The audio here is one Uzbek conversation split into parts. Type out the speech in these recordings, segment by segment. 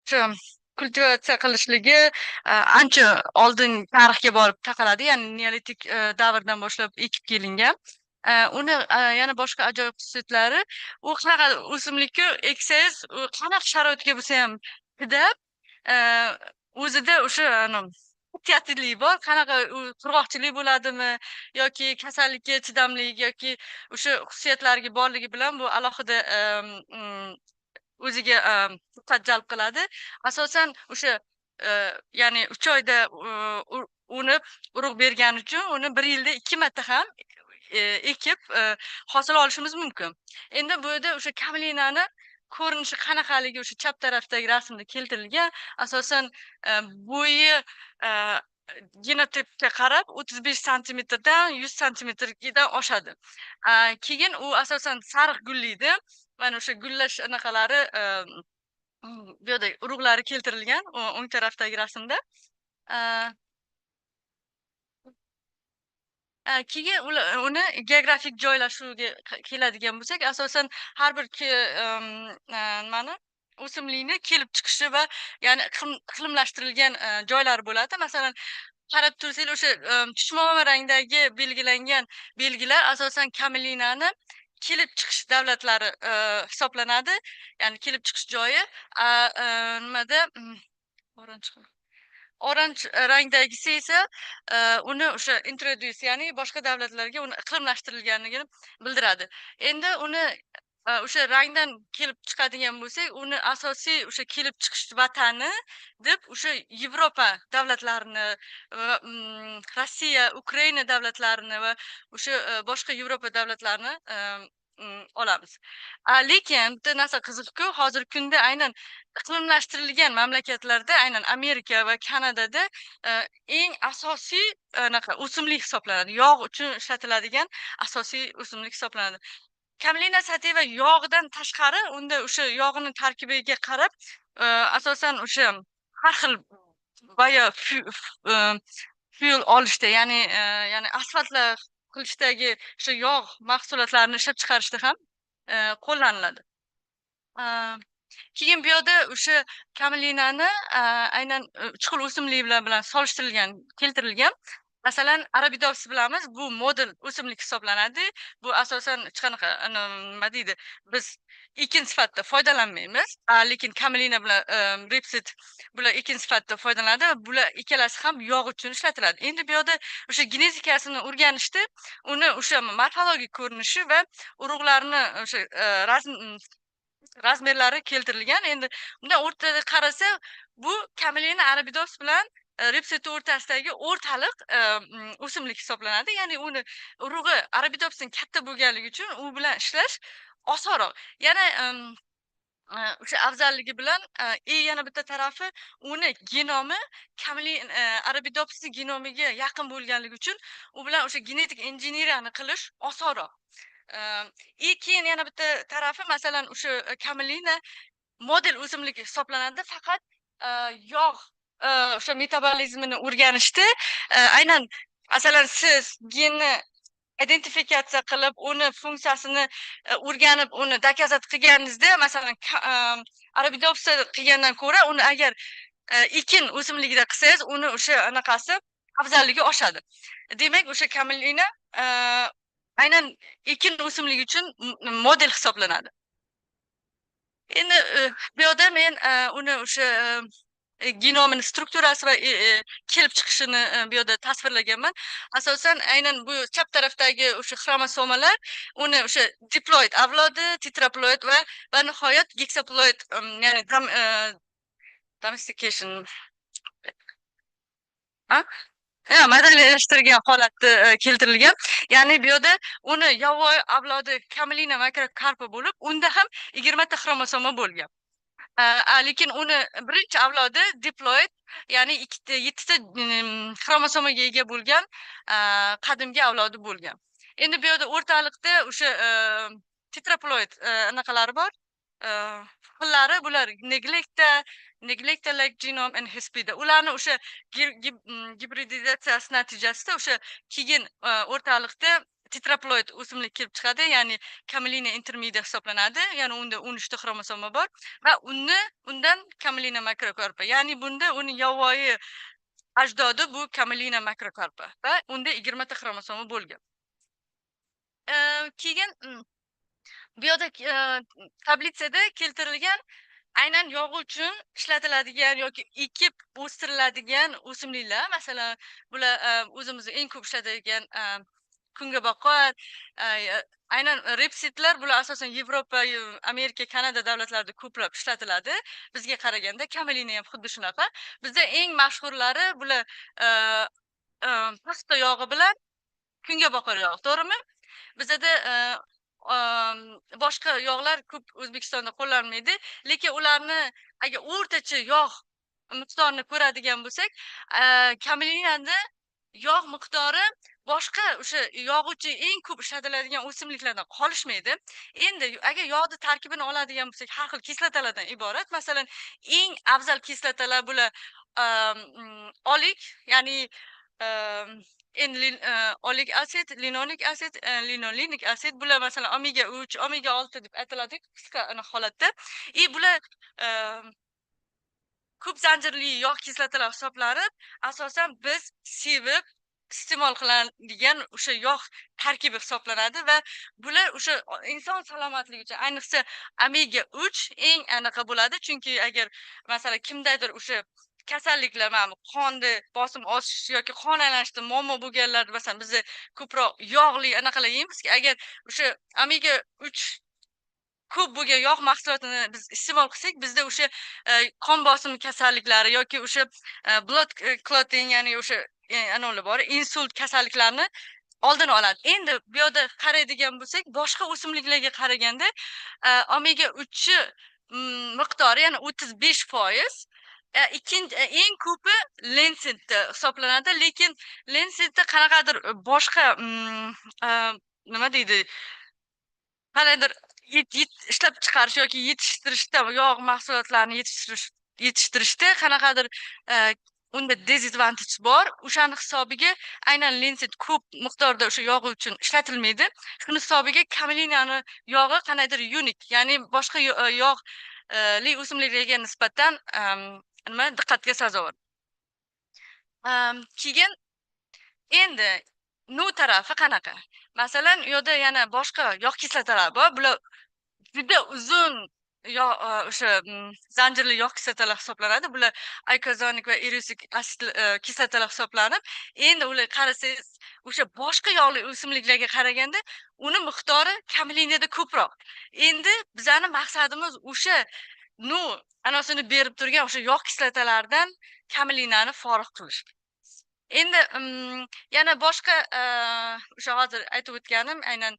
o'sha kultivatsiya qilishligi ancha oldin tarixga borib taqaladi, ya'ni neolitik davrdan boshlab ekib kelingan. Uni yana boshqa ajoyib xususiyatlari, u qanaqa o'simlikku eksangiz, u qanaqa sharoitga bo'lsa ham chidab, o'zida o'sha ehtiyotlilik bor. Qanaqa u qurg'oqchilik bo'ladimi yoki kasallikka chidamlik yoki o'sha xususiyatlariga borligi bilan bu alohida o'ziga diqqat jalb qiladi. Asosan o'sha ya'ni 3 oyda unib, urug' bergani uchun uni 1 yilda 2 marta ham ekib hosil olishimiz mumkin. Endi bu yerda o'sha kamlinani ko'rinishi qanaqaligi o'sha chap tarafdagi rasmda keltirilgan. Asosan bo'yi genotipga qarab 35 santimetrdan 100 santimetrdan oshadi. Keyin u asosan sariq gullaydi. Mana o'sha gullash anaqalari bu yerda urug'lari keltirilgan o'ng tarafdagi rasmda. Keyin uni geografik joylashuviga keladigan bo'lsak, asosan har bir nimani o'simlikni kelib chiqishi va ya'ni iqlimlashtirilgan joylari bo'ladi. Masalan, qarab tursangiz, o'sha chuchmoma rangdagi belgilangan belgilar asosan kamelinani kelib chiqish davlatlari hisoblanadi. Ya'ni kelib chiqish joyi nimada oranj rangdagisi esa uni o'sha introduce, ya'ni boshqa davlatlarga uni iqlimlashtirilganligini bildiradi. Endi uni o'sha rangdan kelib chiqadigan bo'lsak, uni asosiy o'sha kelib chiqish vatani deb o'sha Yevropa davlatlarini va Rossiya, Ukraina davlatlarini va o'sha boshqa Yevropa davlatlarini olamiz. Lekin bitta narsa qiziqku, hozirgi kunda aynan iqlimlashtirilgan mamlakatlarda, aynan Amerika va Kanadada eng asosiy anaqa o'simlik hisoblanadi. Yog' uchun ishlatiladigan asosiy o'simlik hisoblanadi. Camelina sativa yog'idan tashqari, unda o'sha yog'ini tarkibiga qarab, asosan o'sha har xil fuel olishda, ya'ni asfaltlar qilishdagi o'sha yog' mahsulotlarini ishlab chiqarishda ham qo'llaniladi. Keyin bu yerda o'sha kamelinani aynan 3 xil o'simliklar bilan solishtirilgan, keltirilgan. Masalan, Arabidopsis bilamiz, bu model o'simlik hisoblanadi. Bu asosan hech qanaqa nima deydi, biz ekin sifatida foydalanmaymiz. Lekin kamelina bilan ripsid bular ekin sifatida foydalanadi va bular ikkalasi ham yog' uchun ishlatiladi. Endi bu yerda o'sha genetikasini o'rganishda uni o'sha morfologik ko'rinishi va urug'larni o'sha razmerlari keltirilgan. Endi bundan o'rtada qarasa, bu kamelina Arabidopsis bilan ripsid o'rtasidagi o'rtaliq o'simlik hisoblanadi. Ya'ni uni urug'i Arabidopsdan katta bo'lganligi uchun u bilan ishlash osonroq. Yana o'sha afzalligi bilan yana bitta tarafi, uni genomi Arabidopsis genomiga yaqin bo'lganligi uchun u bilan o'sha genetik injeneriyani qilish osonroq. Keyin yana bitta tarafi, masalan, o'sha kamelina model o'simlik hisoblanadi. Faqat yog' o'sha metabolizmini o'rganishda aynan masalan siz genni identifikatsiya qilib, uni funksiyasini o'rganib, uni dokazat qilganingizda, masalan, Arabidopsis qilgandan ko'ra, uni agar ekin o'simligida qilsangiz, uni o'sha anaqasi afzalligi oshadi. Demak, o'sha kamelina aynan ekin o'simligi uchun model hisoblanadi. Endi bu yerda men uni o'sha genomini strukturasi va kelib chiqishini bu yerda tasvirlaganman. Asosan aynan bu chap tarafdagi o'sha xromosomalar uni o'sha diploid avlodi, tetraploid va nihoyat heksaploid, ya'ni domestication madaniylashtirilgan holatda keltirilgan. Ya'ni bu yerda uni yovvoyi avlodi kamelina makrokarpa bo'lib, unda ham 20 ta xromosoma bo'lgan. Lekin uni birinchi avlodi diploid, ya'ni 7 ta xromosomaga ega bo'lgan qadimgi avlodi bo'lgan. Endi bu yerda o'rtalikda o'sha tetraploid anaqalari bor. Xillari bular neglecta-like genome and hispida. Ularni o'sha gibridizatsiyasi natijasida o'sha keyin o'rtalikda tetraploid o'simlik kelib chiqadi, ya'ni Camelina intermedia hisoblanadi. Ya'ni unda 13 ta xromosomi bor va undan Camelina macrocarpa. Ya'ni bunda uni yovvoyi ajdodi bu Camelina macrocarpa va unda 20 ta xromosomi bo'lgan. Keyin bu yerda tablitsada keltirilgan aynan yog' uchun ishlatiladigan yoki ekib o'stiriladigan o'simliklar, masalan, bular o'zimizda eng ko'p ishlatadigan kungaboqar, aynan repsidlar, bular asosan Yevropa, Amerika, Kanada davlatlarida ko'plab ishlatiladi. Bizga qaraganda Camelina ham xuddi shunaqa. Bizda eng mashhurlari bular paxta yog'i bilan kungaboqar yog'i, to'g'rimi? Bizada boshqa yog'lar ko'p O'zbekistonda qo'llanmaydi, lekin ularni agar o'rtacha yog' miqdorini ko'radigan bo'lsak, Camelinada yog' miqdori boshqa o'sha yog'uvchi eng ko'p ishlatiladigan o'simliklardan qolishmaydi. Endi agar yog'ni tarkibini oladigan bo'lsak, har xil kislotalardan iborat. Masalan, eng afzal kislotalar bular olik, ya'ni olik asid, linolik asid, linolinik asid, bular masalan omega 3, omega 6 deb aytiladi qisqa holatda. Bular ko'p zanjirli yog' kislotalar hisoblanib, asosan biz sevib iste'mol qiladigan o'sha yog' tarkibi hisoblanadi va bular o'sha inson salomatligi uchun, ayniqsa omega 3 eng aniqa bo'ladi. Chunki agar masalan kimdadir o'sha kasalliklar, mana qonni bosim oshish yoki qon aylanishida muammo bo'lganlar, masalan, biz ko'proq yog'li anaqalar yeymizki, agar o'sha omega 3 ko'p bo'lgan yog' mahsulotini biz iste'mol qilsak, bizda o'sha qon bosimi kasalliklari yoki o'sha blood clotting, ya'ni o'sha anavilar bor, insult kasalliklarini oldini oladi. Endi bu yerda qaraydigan bo'lsak, boshqa o'simliklarga qaraganda omega 3 miqdori yana 35%. Ikkinchi eng ko'pi Lancetda hisoblanadi, lekin Lancetda qanaqadir boshqa nima deydi, qandaydir ishlab chiqarish yoki yetishtirishda, yog' mahsulotlarini yetishtirishda qanaqadir unda disadvantage bor. O'shani hisobiga aynan Lancet ko'p miqdorda o'sha yog' uchun ishlatilmaydi. Shuni hisobiga Camelinani yog'i qandaydir unik, ya'ni boshqa yog'li o'simliklarga nisbatan nima diqqatga sazovor. Keyin endi nu tarafi qanaqa? Masalan, u yerda yana boshqa yog' kislotalari bor. Bular juda uzun o'sha zanjirli yog' kislotalar hisoblanadi. Bular aykozonik va erusic asid kislotalar hisoblanib, endi ular qarasangiz, o'sha boshqa yog'li o'simliklarga qaraganda uni miqdori Camelinada ko'proq. Endi bizani maqsadimiz o'sha anasini berib turgan o'sha yog' kislotalaridan Camelinani forig' qilish. Endi yana boshqa o'sha hozir aytib o'tganim aynan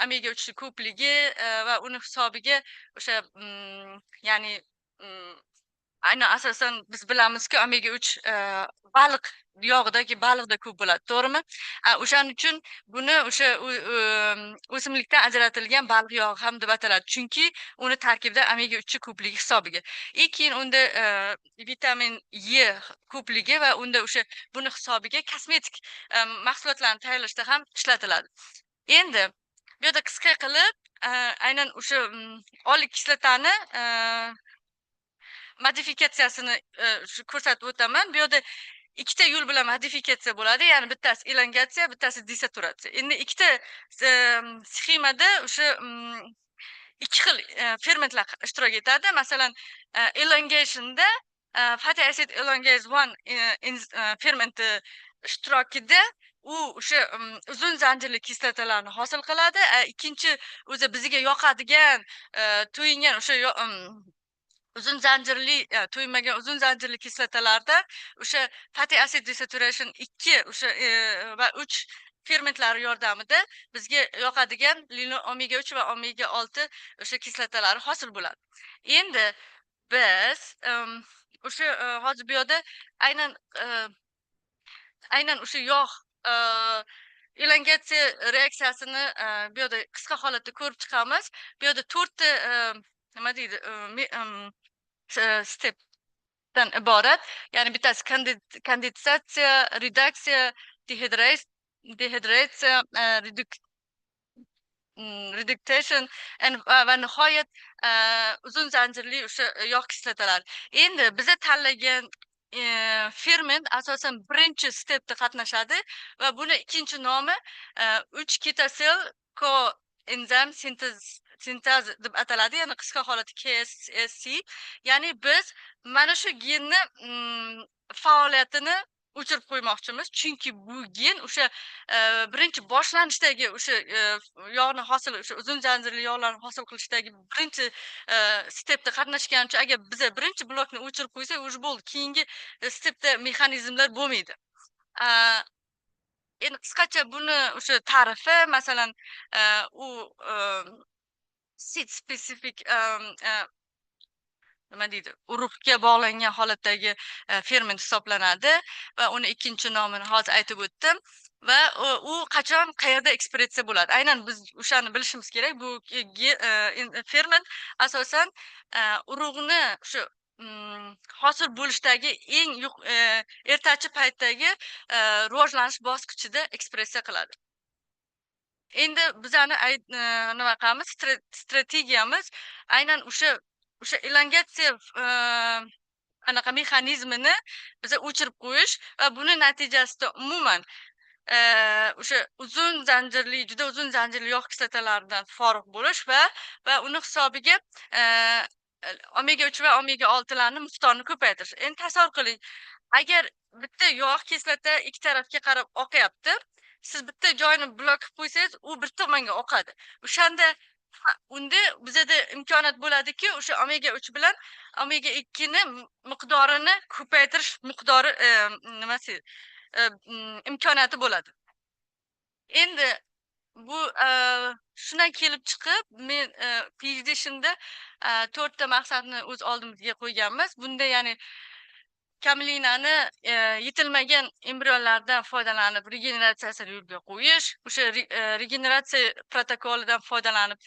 omega 3 ko'pligi va uni hisobiga o'sha ya'ni aynan asosan biz bilamizki omega 3 baliq yog'idagi baliqda ko'p bo'ladi, to'g'rimi? O'shaning uchun buni o'sha o'simlikdan ajratilgan baliq yog'i ham deb ataladi. Chunki uni tarkibida omega 3 ko'pligi hisobiga. Keyin unda vitamin E ko'pligi va unda o'sha buni hisobiga kosmetik mahsulotlarni tayyorlashda ham ishlatiladi. Endi bu yerda qisqa qilib aynan o'sha olik kislotani modifikatsiyasini ko'rsatib o'taman. Bu yerda ikkita yo'l bilan modifikatsiya bo'ladi, ya'ni bittasi elongatsiya, bittasi desaturatsiya. Endi ikkita sxemada o'sha ikki xil fermentlar ishtirok etadi. Masalan, elongationda fatty acid elongase 1 fermenti ishtirokida u o'sha uzun zanjirli kislotalarni hosil qiladi. Ikkinchi o'zi bizga yoqadigan to'yingan o'sha uzun zanjirli to'ymagan uzun zanjirli kislotalarda o'sha fatty acid desaturation 2 o'sha va 3 fermentlari yordamida bizga yoqadigan omega 3 va omega 6 o'sha kislotalari hosil bo'ladi. Endi biz o'sha hozir bu yerda aynan o'sha yog' elongatsiya reaksiyasini bu yerda qisqa holatda ko'rib chiqamiz. Bu yerda 4 ta nima deydi, stepdan iborat. Ya'ni bittasi kondensatsiya, redaksiya, dehidratsiya, reduction va nihoyat uzun zanjirli o'sha yog' kislotalari. Endi biza tanlagan ferment asosan birinchi stepda qatnashadi va buni ikkinchi nomi 3-ketosil koenzim sintaz deb ataladi, ya'ni qisqa holati KSSC. Ya'ni biz mana shu genni faoliyatini o'chirib qo'ymoqchimiz, chunki bu gen o'sha birinchi boshlanishdagi o'sha yog'ni hosil o'sha uzun zanjirli yog'larni hosil qilishdagi birinchi stepda qatnashgani uchun agar biza birinchi blokni o'chirib qo'ysak, уже bo'ldi. Keyingi stepda mexanizmlar bo'lmaydi. A, Endi qisqacha buni o'sha ta'rifi, masalan, u seed specific nima deydi, urug'ga bog'langan holatdagi ferment hisoblanadi va uni ikkinchi nomini hozir aytib o'tdim va u qachon qayerda ekspressiya bo'ladi. Aynan biz o'shani bilishimiz kerak. Bu ferment asosan urug'ni shu hosil bo'lishdagi eng ertachi paytdagi rivojlanish bosqichida ekspressiya qiladi. Endi bizani nima qilamiz, strategiyamiz aynan o'sha elongatsiya anaqa mexanizmini biza o'chirib qo'yish va buni natijasida umuman o'sha juda uzun zanjirli yog' kislotalaridan forig' bo'lish va uni hisobiga omega 3 va omega 6larni miqdorini ko'paytirish. Endi tasavvur qiling, agar bitta yog' kislota ikki tarafga qarab oqyapti, siz bitta joyni blok qilib qo'ysangiz, u bir tomonga oqadi. O'shanda unda bizada imkoniyat bo'ladiki, o'sha omega 3 bilan omega 2 ni miqdorini ko'paytirish miqdori nimasi imkoniyati bo'ladi. Endi bu shundan kelib chiqib, men PhD ishimda 4 ta maqsadni o'z oldimizga qo'yganmiz. Bunda ya'ni kamelinani yetilmagan embrionlardan foydalanib regeneratsiyasini yo'lga qo'yish, o'sha regeneratsiya protokolidan foydalanib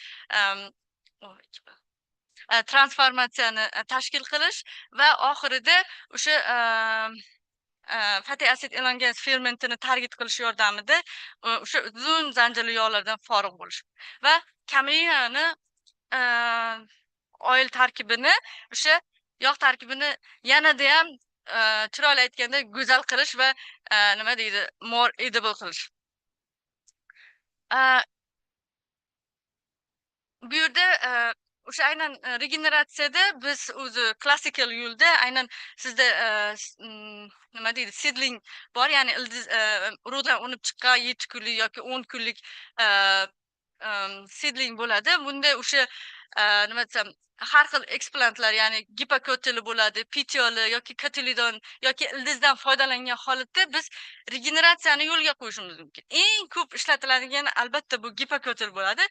transformatsiyani tashkil qilish va oxirida o'sha fatty acid elongase fermentini targit qilish yordamida o'sha uzun zanjirli yog'lardan forig' bo'lish va kamelinani oil tarkibini, o'sha yog' tarkibini yanada ham chiroyli aytganda go'zal qilish va nima deydi, more edible qilish. Bu yerda o'sha aynan regeneratsiyada biz o'zi klassikal yo'lda aynan sizda nima deydi, seedling bor, ya'ni ildiz urug'dan unib chiqqan 7 kunlik yoki 10 kunlik seedling bo'ladi. Bunda o'sha nima desam, har xil eksplantlar, ya'ni gipokotili bo'ladi, petioli yoki kotilidon yoki ildizdan foydalangan holatda biz regeneratsiyani yo'lga qo'yishimiz mumkin. Eng ko'p ishlatiladigani albatta bu gipokotil bo'ladi.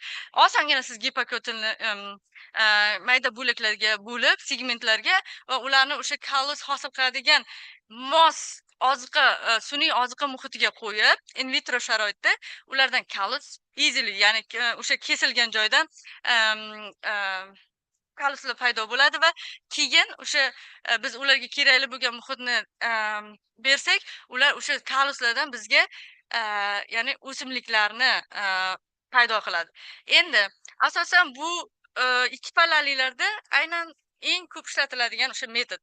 Osongina siz gipokotilni mayda bo'laklarga bo'lib, segmentlarga va ularni o'sha kallus hosil qiladigan mos oziqa, sun'iy oziqa muhitiga qo'yib, in vitro sharoitda ulardan kallus easily, ya'ni o'sha kesilgan joydan kalluslar paydo bo'ladi va keyin o'sha biz ularga kerakli bo'lgan muhitni bersak, ular o'sha kalluslardan bizga ya'ni o'simliklarni paydo qiladi. Endi asosan bu ikki pallalilarda aynan eng ko'p ishlatiladigan o'sha metod.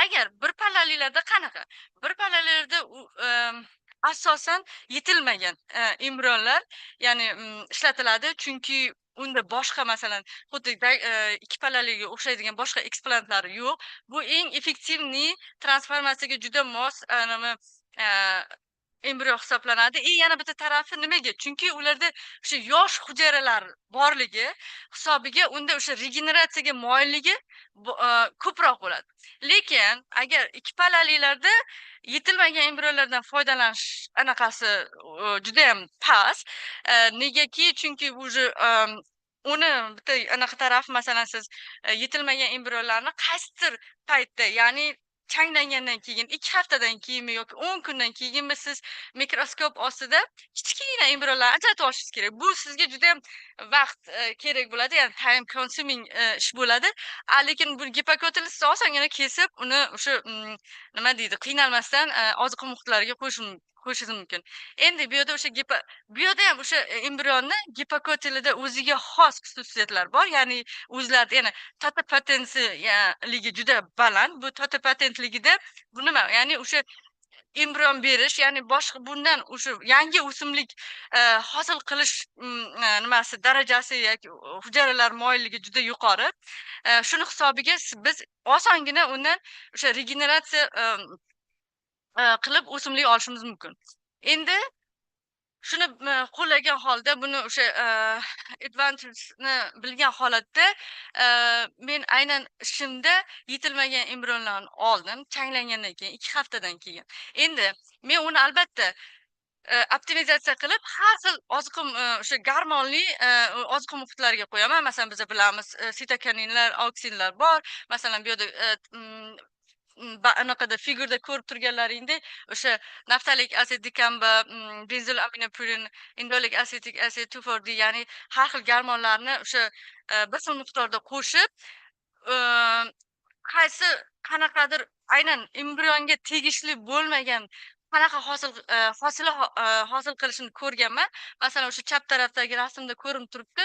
Agar bir pallalilarda qanaqa? Bir pallalilarda asosan yetilmagan embrionlar, ya'ni ishlatiladi, chunki unda boshqa, masalan, xuddi ikki pallaliga o'xshaydigan boshqa eksplantlari yo'q. Bu eng effektivniy transformatsiyaga juda mos nima embrion hisoblanadi. Yana bitta tarafi nimaga? Chunki ularda o'sha yosh hujayralar borligi hisobiga unda o'sha regeneratsiyaga moyilligi ko'proq bo'ladi. Lekin agar ikki pallalilarda yetilmagan embrionlardan foydalanish anaqasi juda ham past. Negaki? Chunki уже uni bitta anaqa tarafi, masalan, siz yetilmagan embrionlarni qaysidir paytda, ya'ni changlangandan keyin 2 haftadan keyinmi yoki 10 kundan keyinmi siz mikroskop ostida kichkina embrionlarni ajratib olishingiz kerak. Bu sizga juda ham vaqt kerak bo'ladi, ya'ni time consuming ish bo'ladi. Lekin bu gipokotilni siz osongina kesib, uni o'sha nima deydi, qiynalmasdan oziqa muhitlariga qo'yish qo'yishingiz mumkin. Endi bu yerda bu yerda ham o'sha embrionni Gippokoteliida o'ziga xos xususiyatlar bor. Ya'ni o'zlarida yana totopatentligi juda baland. Bu totopatentligida bu nima? Ya'ni o'sha embrion berish, ya'ni boshqa bundan o'sha yangi o'simlik hosil qilish nimasi darajasi yoki hujayralar moyilligi juda yuqori. Shuni hisobiga biz osongina undan o'sha regeneratsiya qilib o'simlik olishimiz mumkin. Endi shuni qo'llagan holda buni o'sha advantagesini bilgan holatda men aynan ishimda yetilmagan embrionlarni oldim changlangandan keyin 2 haftadan keyin. Endi men uni albatta optimizatsiya qilib har xil oziq o'sha gormonli oziq muhitlarga qo'yaman. Masalan, biz bilamiz sitokininlar, auksinlar bor. Masalan, bu yerda anaqada figurda ko'rib turganlaringdek o'sha naftalik asid dikamba, benzil aminopurin, indolik asetik asid, 2,4-D, ya'ni har xil gormonlarni o'sha bir xil miqdorda qo'shib, qaysi qanaqadir aynan embrionga tegishli bo'lmagan qanaqa hosil qilishini ko'rganman. Masalan, o'sha chap tarafdagi rasmda ko'rinib turibdi.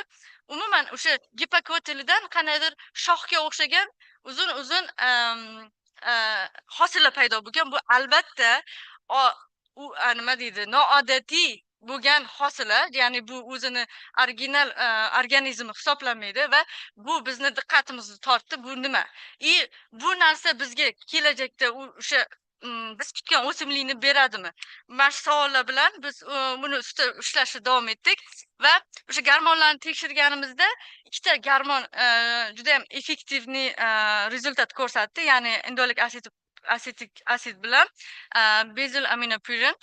Umuman o'sha Gippokotelidan qandaydir shoxga o'xshagan uzun-uzun hosillar paydo bo'lgan. Bu albatta u nima deydi, noodatiy bo'lgan hosillar, ya'ni bu o'zini original organizmi hisoblanmaydi va bu bizni diqqatimizni tortdi. Bu nima? Bu narsa bizga kelajakda o'sha biz kutgan o'simlikni beradimi? Mana shu savollar bilan biz buni ustida ishlashda davom etdik va o'sha gormonlarni tekshirganimizda ikkita gormon juda ham effektivniy rezultat ko'rsatdi. Ya'ni indolik asetik asid bilan benzil aminopurin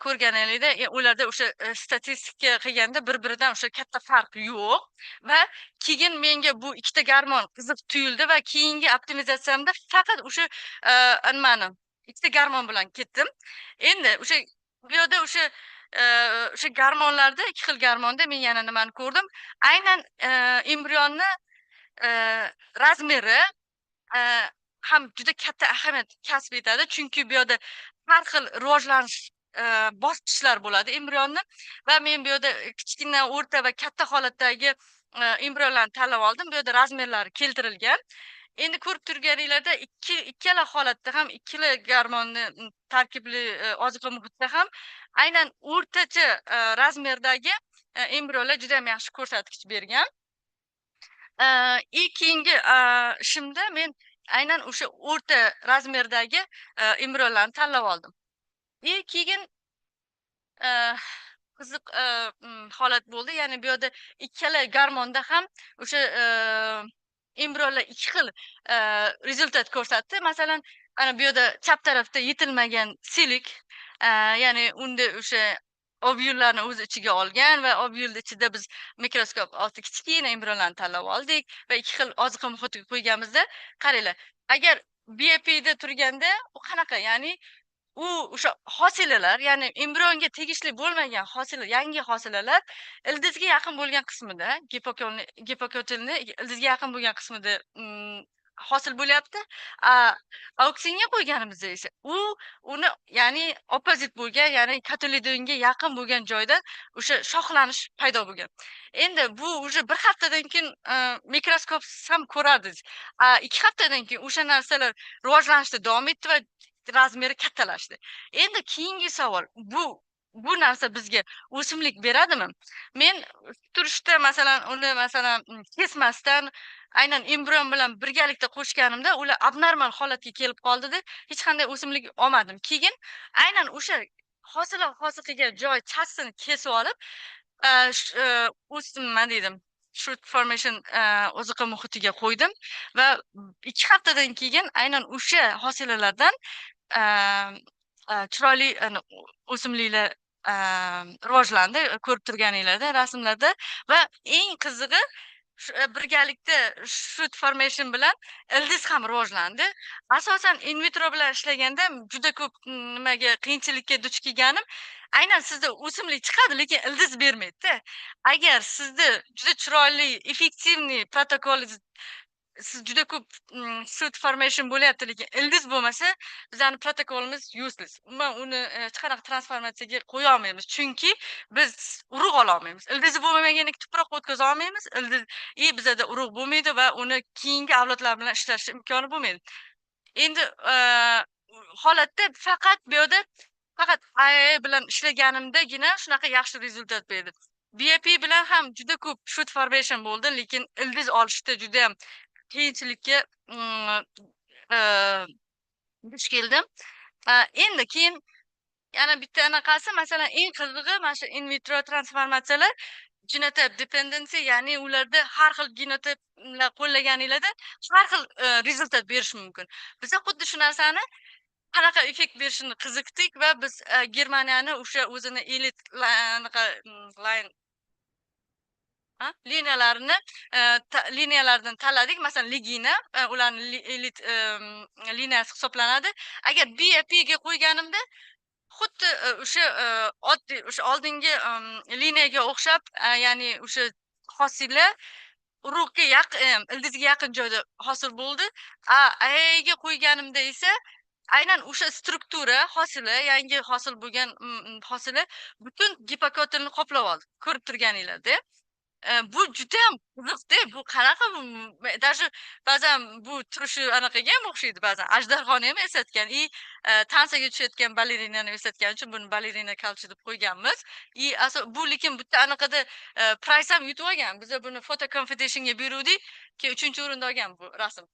ko'rganingizda ularda o'sha statistika qilganda bir-biridan o'sha katta farq yo'q va keyin menga bu ikkita gormon qiziq tuyuldi va keyingi optimizatsiyamda faqat o'sha nimani ikkita gormon bilan ketdim. Endi bu yerda o'sha gormonlarda, ikki xil gormonda men yana nimani ko'rdim? Aynan embrionni razmeri ham juda katta ahamiyat kasb etadi. Chunki bu yerda har xil rivojlanish bosqichlar bo'ladi embrionni va men bu yerda kichkina, o'rta va katta holatdagi embrionlarni tanlab oldim. Bu yerda razmerlari keltirilgan. Endi ko'rib turganinglarda ikkala holatda ham ikkala gormonni tarkibli oziqa muhitda ham aynan o'rtacha razmerdagi embrionlar juda ham yaxshi ko'rsatkich bergan. Keyingi ishimda men aynan o'sha o'rta razmerdagi embrionlarni tanlab oldim. Keyin qiziq holat bo'ldi. Ya'ni bu yerda ikkala gormonda ham o'sha embrionlar ikki xil rezultat ko'rsatdi. Masalan, ana bu yerda chap tarafda yetilmagan silik, ya'ni unda o'sha ovyullarni o'z ichiga olgan va ovyulni ichida biz mikroskop ostida kichkina embrionlarni tanlab oldik va ikki xil oziqa muhitiga qo'yganimizda qaranglar, agar BAPda turganda u qanaqa, ya'ni u o'sha hosilalar, ya'ni embrionga tegishli bo'lmagan yangi hosilalar ildizga yaqin bo'lgan qismida, Gippokotelni ildizga yaqin bo'lgan qismida hosil bo'lyapti. Auksinga qo'yganimizda esa uni ya'ni opposite bo'lgan, ya'ni kotilidonga yaqin bo'lgan joyda o'sha shoxlanish paydo bo'lgan. Endi bu уже bir haftadan keyin mikroskopsiz ham ko'rardingiz. 2 haftadan keyin o'sha narsalar rivojlanishda davom etdi va razmeri kattalashdi. Endi keyingi savol, bu narsa bizga o'simlik beradimi? Men turishda masalan uni kesmasdan aynan embrion bilan birgalikda qo'shganimda ular abnormal holatga kelib qoldida, hech qanday o'simlik olmadim. Keyin aynan o'sha hosil qilgan joy chastini kesib olib, nima deydi, shoot formation oziqa muhitiga qo'ydim va 2 haftadan keyin aynan o'sha hosilalardan chiroyli o'simliklar rivojlandi, ko'rib turganinglarda rasmlarda va eng qizig'i birgalikda shoot formation bilan ildiz ham rivojlandi. Asosan in vitro bilan ishlaganda juda ko'p nimaga qiyinchilikka duch kelganim, aynan sizda o'simlik chiqadi, lekin ildiz bermaydi-da. Agar sizda juda chiroyli, effektivniy protokol siz juda ko'p shoot formation bo'lyapti, lekin ildiz bo'lmasa, bizani protokolimiz useless. Umuman uni hech qanaqa transformatsiyaga qo'ya olmaymiz. Chunki biz urug' ola olmaymiz. Ildizi bo'lmaganiga tuproqqa o'tkaza olmaymiz. Bizada urug' bo'lmaydi va uni keyingi avlodlar bilan ishlash imkoni bo'lmaydi. Endi holatda faqat bu yerda faqat AI bilan ishlaganimdagina shunaqa yaxshi rezultat berdi. BAP bilan ham juda ko'p shoot formation bo'ldi, lekin ildiz olishda juda ham qiyinchilikka duch keldim. Endi keyin yana bitta anaqasi, masalan, eng qizig'i mana shu in vitro transformatsiyalar genotype dependency, ya'ni ularda har xil genotiplar qo'llaganinglarda har xil rezultat berishi mumkin. Biza xuddi shu narsani qanaqa effekt berishini qiziqdik va biz Germaniyani o'sha o'zini elit anaqa line liniyalarini liniyalardan tanladik. Masalan, Ligina ularni elit liniyasi hisoblanadi. Agar BAPga qo'yganimda xuddi o'sha oddiy o'sha oldingi liniyaga o'xshab, ya'ni o'sha hosillar urug'ga yaqin, ildizga yaqin joyda hosil bo'ldi. AIga qo'yganimda esa aynan o'sha struktura hosili, yangi hosil bo'lgan hosili butun gipokotilni qoplab oldi. Ko'rib turganinglarda. Bu judayam qiziqda. Bu qanaqa, даже ba'zan bu turishi anaqaga ham o'xshaydi, ba'zan ajdarhoni ham eslatgan. Tansaga tushayotgan balerinani eslatgani uchun buni balerina culture deb qo'yganmiz. Bu lekin bitta anaqada prize ham yutib olgan. Biz buni photo competitionga beruvdik, keyin 3-o'rinda olgan bu rasm.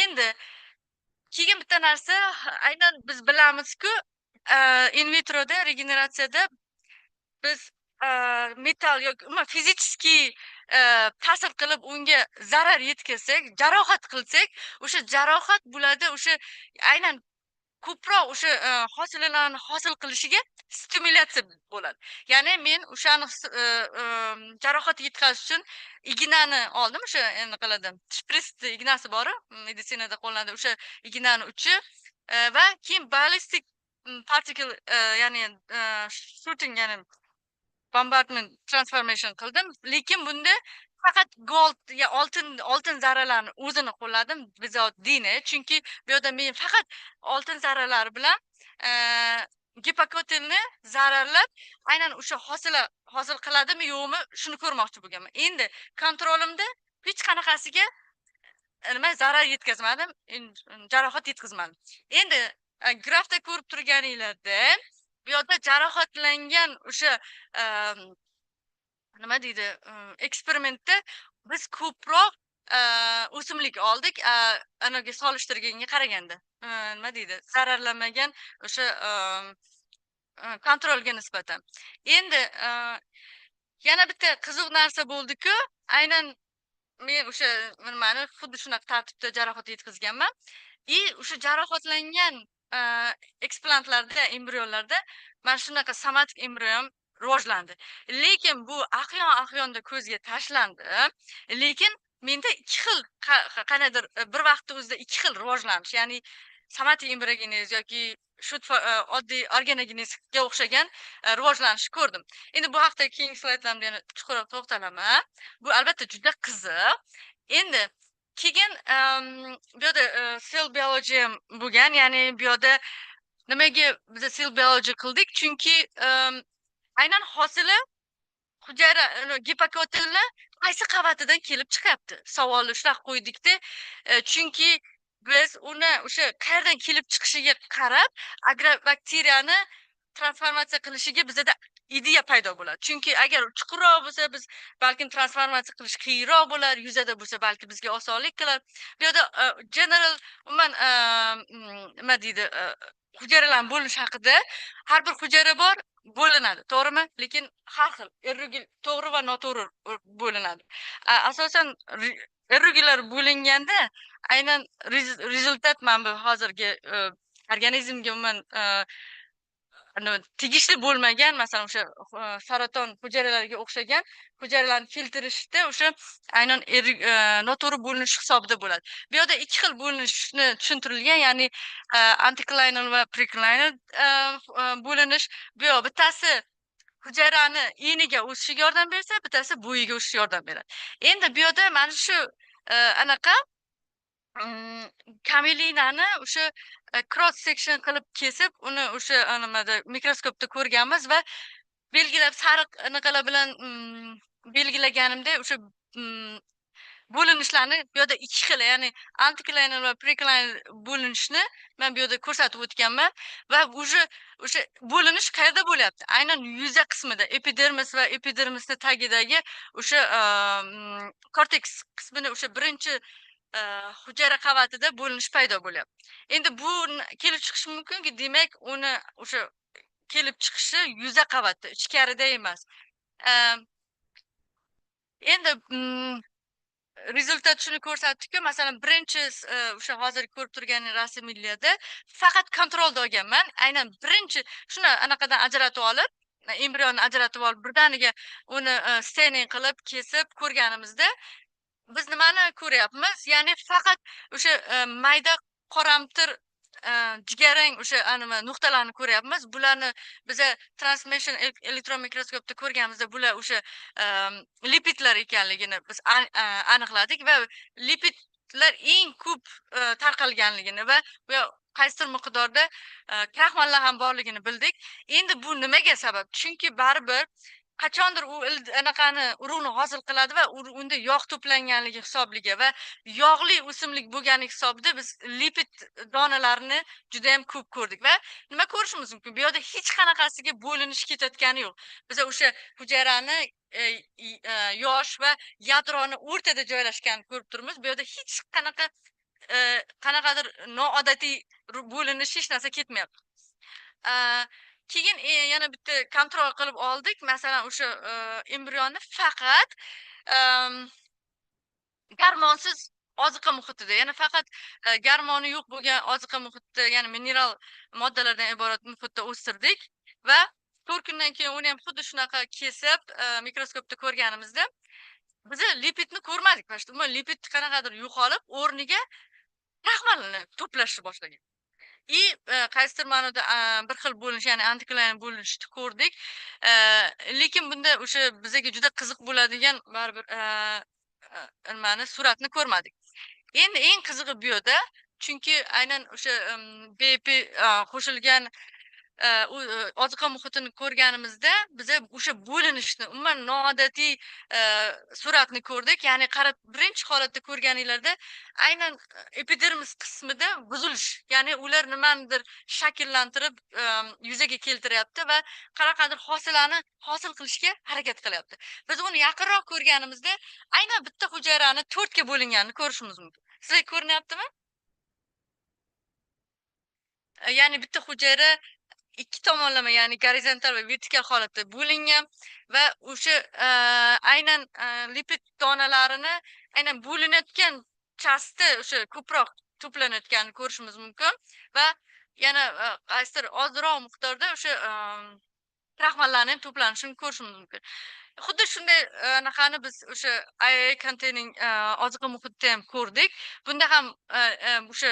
Endi keyin bitta narsa, aynan biz bilamizku, in vitroda regeneratsiyada biz metall yoki umuman fizический ta'sir qilib unga zarar yetkazsak, jarohat qilsak, o'sha jarohat bo'ladi, o'sha aynan ko'proq o'sha hosillarni hosil qilishiga stimulyatsiya bo'ladi. Ya'ni men o'shani jarohat yetkazish uchun ignani oldim, o'sha endi qiladi. Shpris ignasi bor, meditsinada qo'llanadi o'sha ignani uchi va keyin ballistic particle, ya'ni shooting, ya'ni bombardment transformation qildim, lekin bunda faqat gold ya oltin zarralarni o'zini qo'lladim, without DNA, chunki bu yerda men faqat oltin zarralari bilan gipokotilni zararlab aynan o'sha hosil qiladimi yo'qmi shuni ko'rmoqchi bo'lganman. Endi kontrolimda hech qanaqasiga nima zarar yetkazmadim, jarohat yetkazmadim. Endi grafda ko'rib turganinglarda bu yerda jarohatlangan o'sha nima deydi, eksperimentda biz ko'proq o'simlik oldik, anaga solishtirganga qaraganda. Nima deydi, zararlanmagan o'sha kontrolga nisbatan. Endi yana bitta qiziq narsa bo'ldi-ku, aynan men o'sha nimani xuddi shunaqa tartibda jarohat yetkazganman. O'sha jarohatlangan eksplantlarda, embrionlarda mana shunaqa somatik embrion rivojlandi. Lekin bu ahyon-ahyonda ko'zga tashlandi. Lekin menda ikki xil qanaqadir bir vaqtda o'zida ikki xil rivojlanish, ya'ni somatik embriogenez yoki oddiy organogenezga o'xshagan rivojlanishni ko'rdim. Endi bu haqda keyingi slaydlarimda yana chuqurroq to'xtalaman. Bu albatta juda qiziq. Endi keyin bu yerda cell biology ham bo'lgan, ya'ni bu yerda nimaga biz cell biology qildik? Chunki aynan hosili hujayra gipokotilni qaysi qavatidan kelib chiqyapti savolni shunaqa qo'ydikda. Chunki biz uni o'sha qayerdan kelib chiqishiga qarab agrobakteriyani transformatsiya qilishiga bizda ideya paydo bo'ladi. Chunki agar chuqurroq bo'lsa, biz balkim transformatsiya qilish qiyinroq bo'lar, yuzada bo'lsa balki bizga osonlik qilar. Bu yerda general umuman nima deydi, hujayralar bo'linishi haqida, har bir hujayra bor bo'linadi, to'g'rimi? Lekin har xil to'g'ri va noto'g'ri bo'linadi. Asosan irregular bo'linganda aynan rezultat mana bu hozirgi organizmga umuman tegishli bo'lmagan, masalan o'sha saraton hujayralariga o'xshagan hujayralarni keltirishda o'sha aynan noto'g'ri bo'linish hisobida bo'ladi. Bu yerda ikki xil bo'linishni tushuntirilgan, ya'ni anticlinal va preclinal bo'linish. Bu bittasi hujayrani eniga o'sishiga yordam bersa, bittasi bo'yiga o'sishiga yordam beradi. Endi bu yerda mana shu anaqa mm, kamelinani o'sha cross section qilib kesib, uni o'sha nimada mikroskopda ko'rganmiz va belgilab sariq anaqalar bilan belgilaganimda o'sha mm, bo'linishlarni bu yerda ikki xil, ya'ni antiklinal va preklinal bo'linishni men bu yerda ko'rsatib o'tganman va o'sha bo'linish qayerda bo'lyapti? Aynan yuza qismida, epidermis va epidermisni tagidagi o'sha korteks qismini o'sha birinchi hujayra qavatida bo'linish paydo bo'lyapti. Endi bu kelib chiqishi mumkinki, demak, uni o'sha kelib chiqishi yuza qavatda, ichkarida emas. Endi rezultat shuni ko'rsatdiki, masalan, birinchi o'sha hozir ko'rib turgan rasmiyada faqat kontrolda olganman. Aynan birinchi shuni anaqadan ajratib olib, embrionni ajratib olib, birdaniga uni staining qilib, kesib ko'rganimizda biz nimani ko'ryapmiz? Ya'ni faqat o'sha mayda qoramtir jigarrang o'sha nima nuqtalarni ko'ryapmiz. Bularni biza transmission elektron mikroskopda ko'rganimizda bular o'sha lipidlar ekanligini biz aniqladik va lipidlar eng ko'p tarqalganligini va bu qaysidir miqdorda kraxmallar ham borligini bildik. Endi bu nimaga sabab? Chunki baribir qachondir u anaqani urug'ni hosil qiladi va unda yog' to'planganligi hisobiga va yog'li o'simlik bo'lgani hisobida biz lipid donalarini juda ham ko'p ko'rdik va nima ko'rishimiz mumkin? Bu yerda hech qanaqasiga bo'linish ketayotgani yo'q. Biz o'sha hujayrani yosh va yadroni o'rtada joylashganini ko'rib turibmiz. Bu yerda hech qanaqa qanaqadir noodatiy bo'linish hech narsa ketmayapti. Keyin yana bitta kontrol qilib oldik. Masalan, o'sha embrionni faqat gormonsiz oziqa muhitida, ya'ni faqat gormoni yo'q bo'lgan oziqa muhitida, ya'ni mineral moddalardan iborat muhitda o'stirdik va 4 kundan keyin uni ham xuddi shunaqa kesib mikroskopda ko'rganimizda biz lipidni ko'rmadik. Mana shu lipid qanaqadir yo'qolib, o'rniga kraxmalni to'plashni boshlagan. Qaysidir ma'noda bir xil bo'linish, ya'ni antiklinal bo'linishni ko'rdik. Lekin bunda o'sha bizga juda qiziq bo'ladigan baribir nimani suratni ko'rmadik. Endi eng qizig'i bu yerda, chunki aynan o'sha BP qo'shilgan oziqa muhitini ko'rganimizda biza o'sha bo'linishni, umuman noodatiy suratni ko'rdik. Ya'ni qarab, birinchi holatda ko'rganinglarda aynan epidermis qismida buzilish, ya'ni ular nimanidir shakllantirib yuzaga keltiryapti va qanaqadir hosilani hosil qilishga harakat qilyapti. Biz uni yaqinroq ko'rganimizda aynan bitta hujayrani 4 ga bo'linganini ko'rishimiz mumkin. Sizga ko'rinyaptimi? Ya'ni bitta hujayra ikki tomonlama, ya'ni gorizontal va vertikal holatda bo'lingan va o'sha aynan lipid donalarini aynan bo'linayotgan chasti o'sha ko'proq to'planayotganini ko'rishimiz mumkin va yana qaysidir ozroq miqdorda o'sha kraxmallarni ham to'planishini ko'rishimiz mumkin. Xuddi shunday anaqani biz o'sha IA containing oziqa muhitida ham ko'rdik. Bunda ham o'sha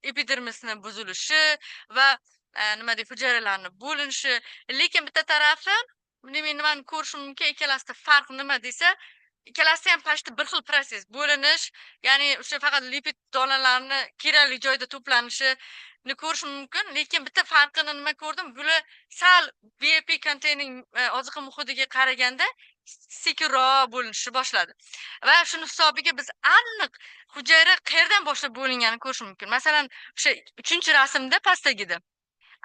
epidermisni buzilishi va nima deydi, hujayralarni bo'linishi. Lekin bitta tarafi, men nimani ko'rishim mumkin, ikkalasida farq nima desa, ikkalasida ham почти bir xil proses, bo'linish, ya'ni o'sha faqat lipid donalarini kerakli joyda to'planishini ko'rishim mumkin. Lekin bitta farqini nima ko'rdim? Bular sal BP containing oziqa muhitiga qaraganda sekinroq bo'linishni boshladi. Va shuni hisobiga biz aniq hujayra qayerdan boshlab bo'linganini ko'rish mumkin. Masalan, o'sha 3-rasmda pastdagida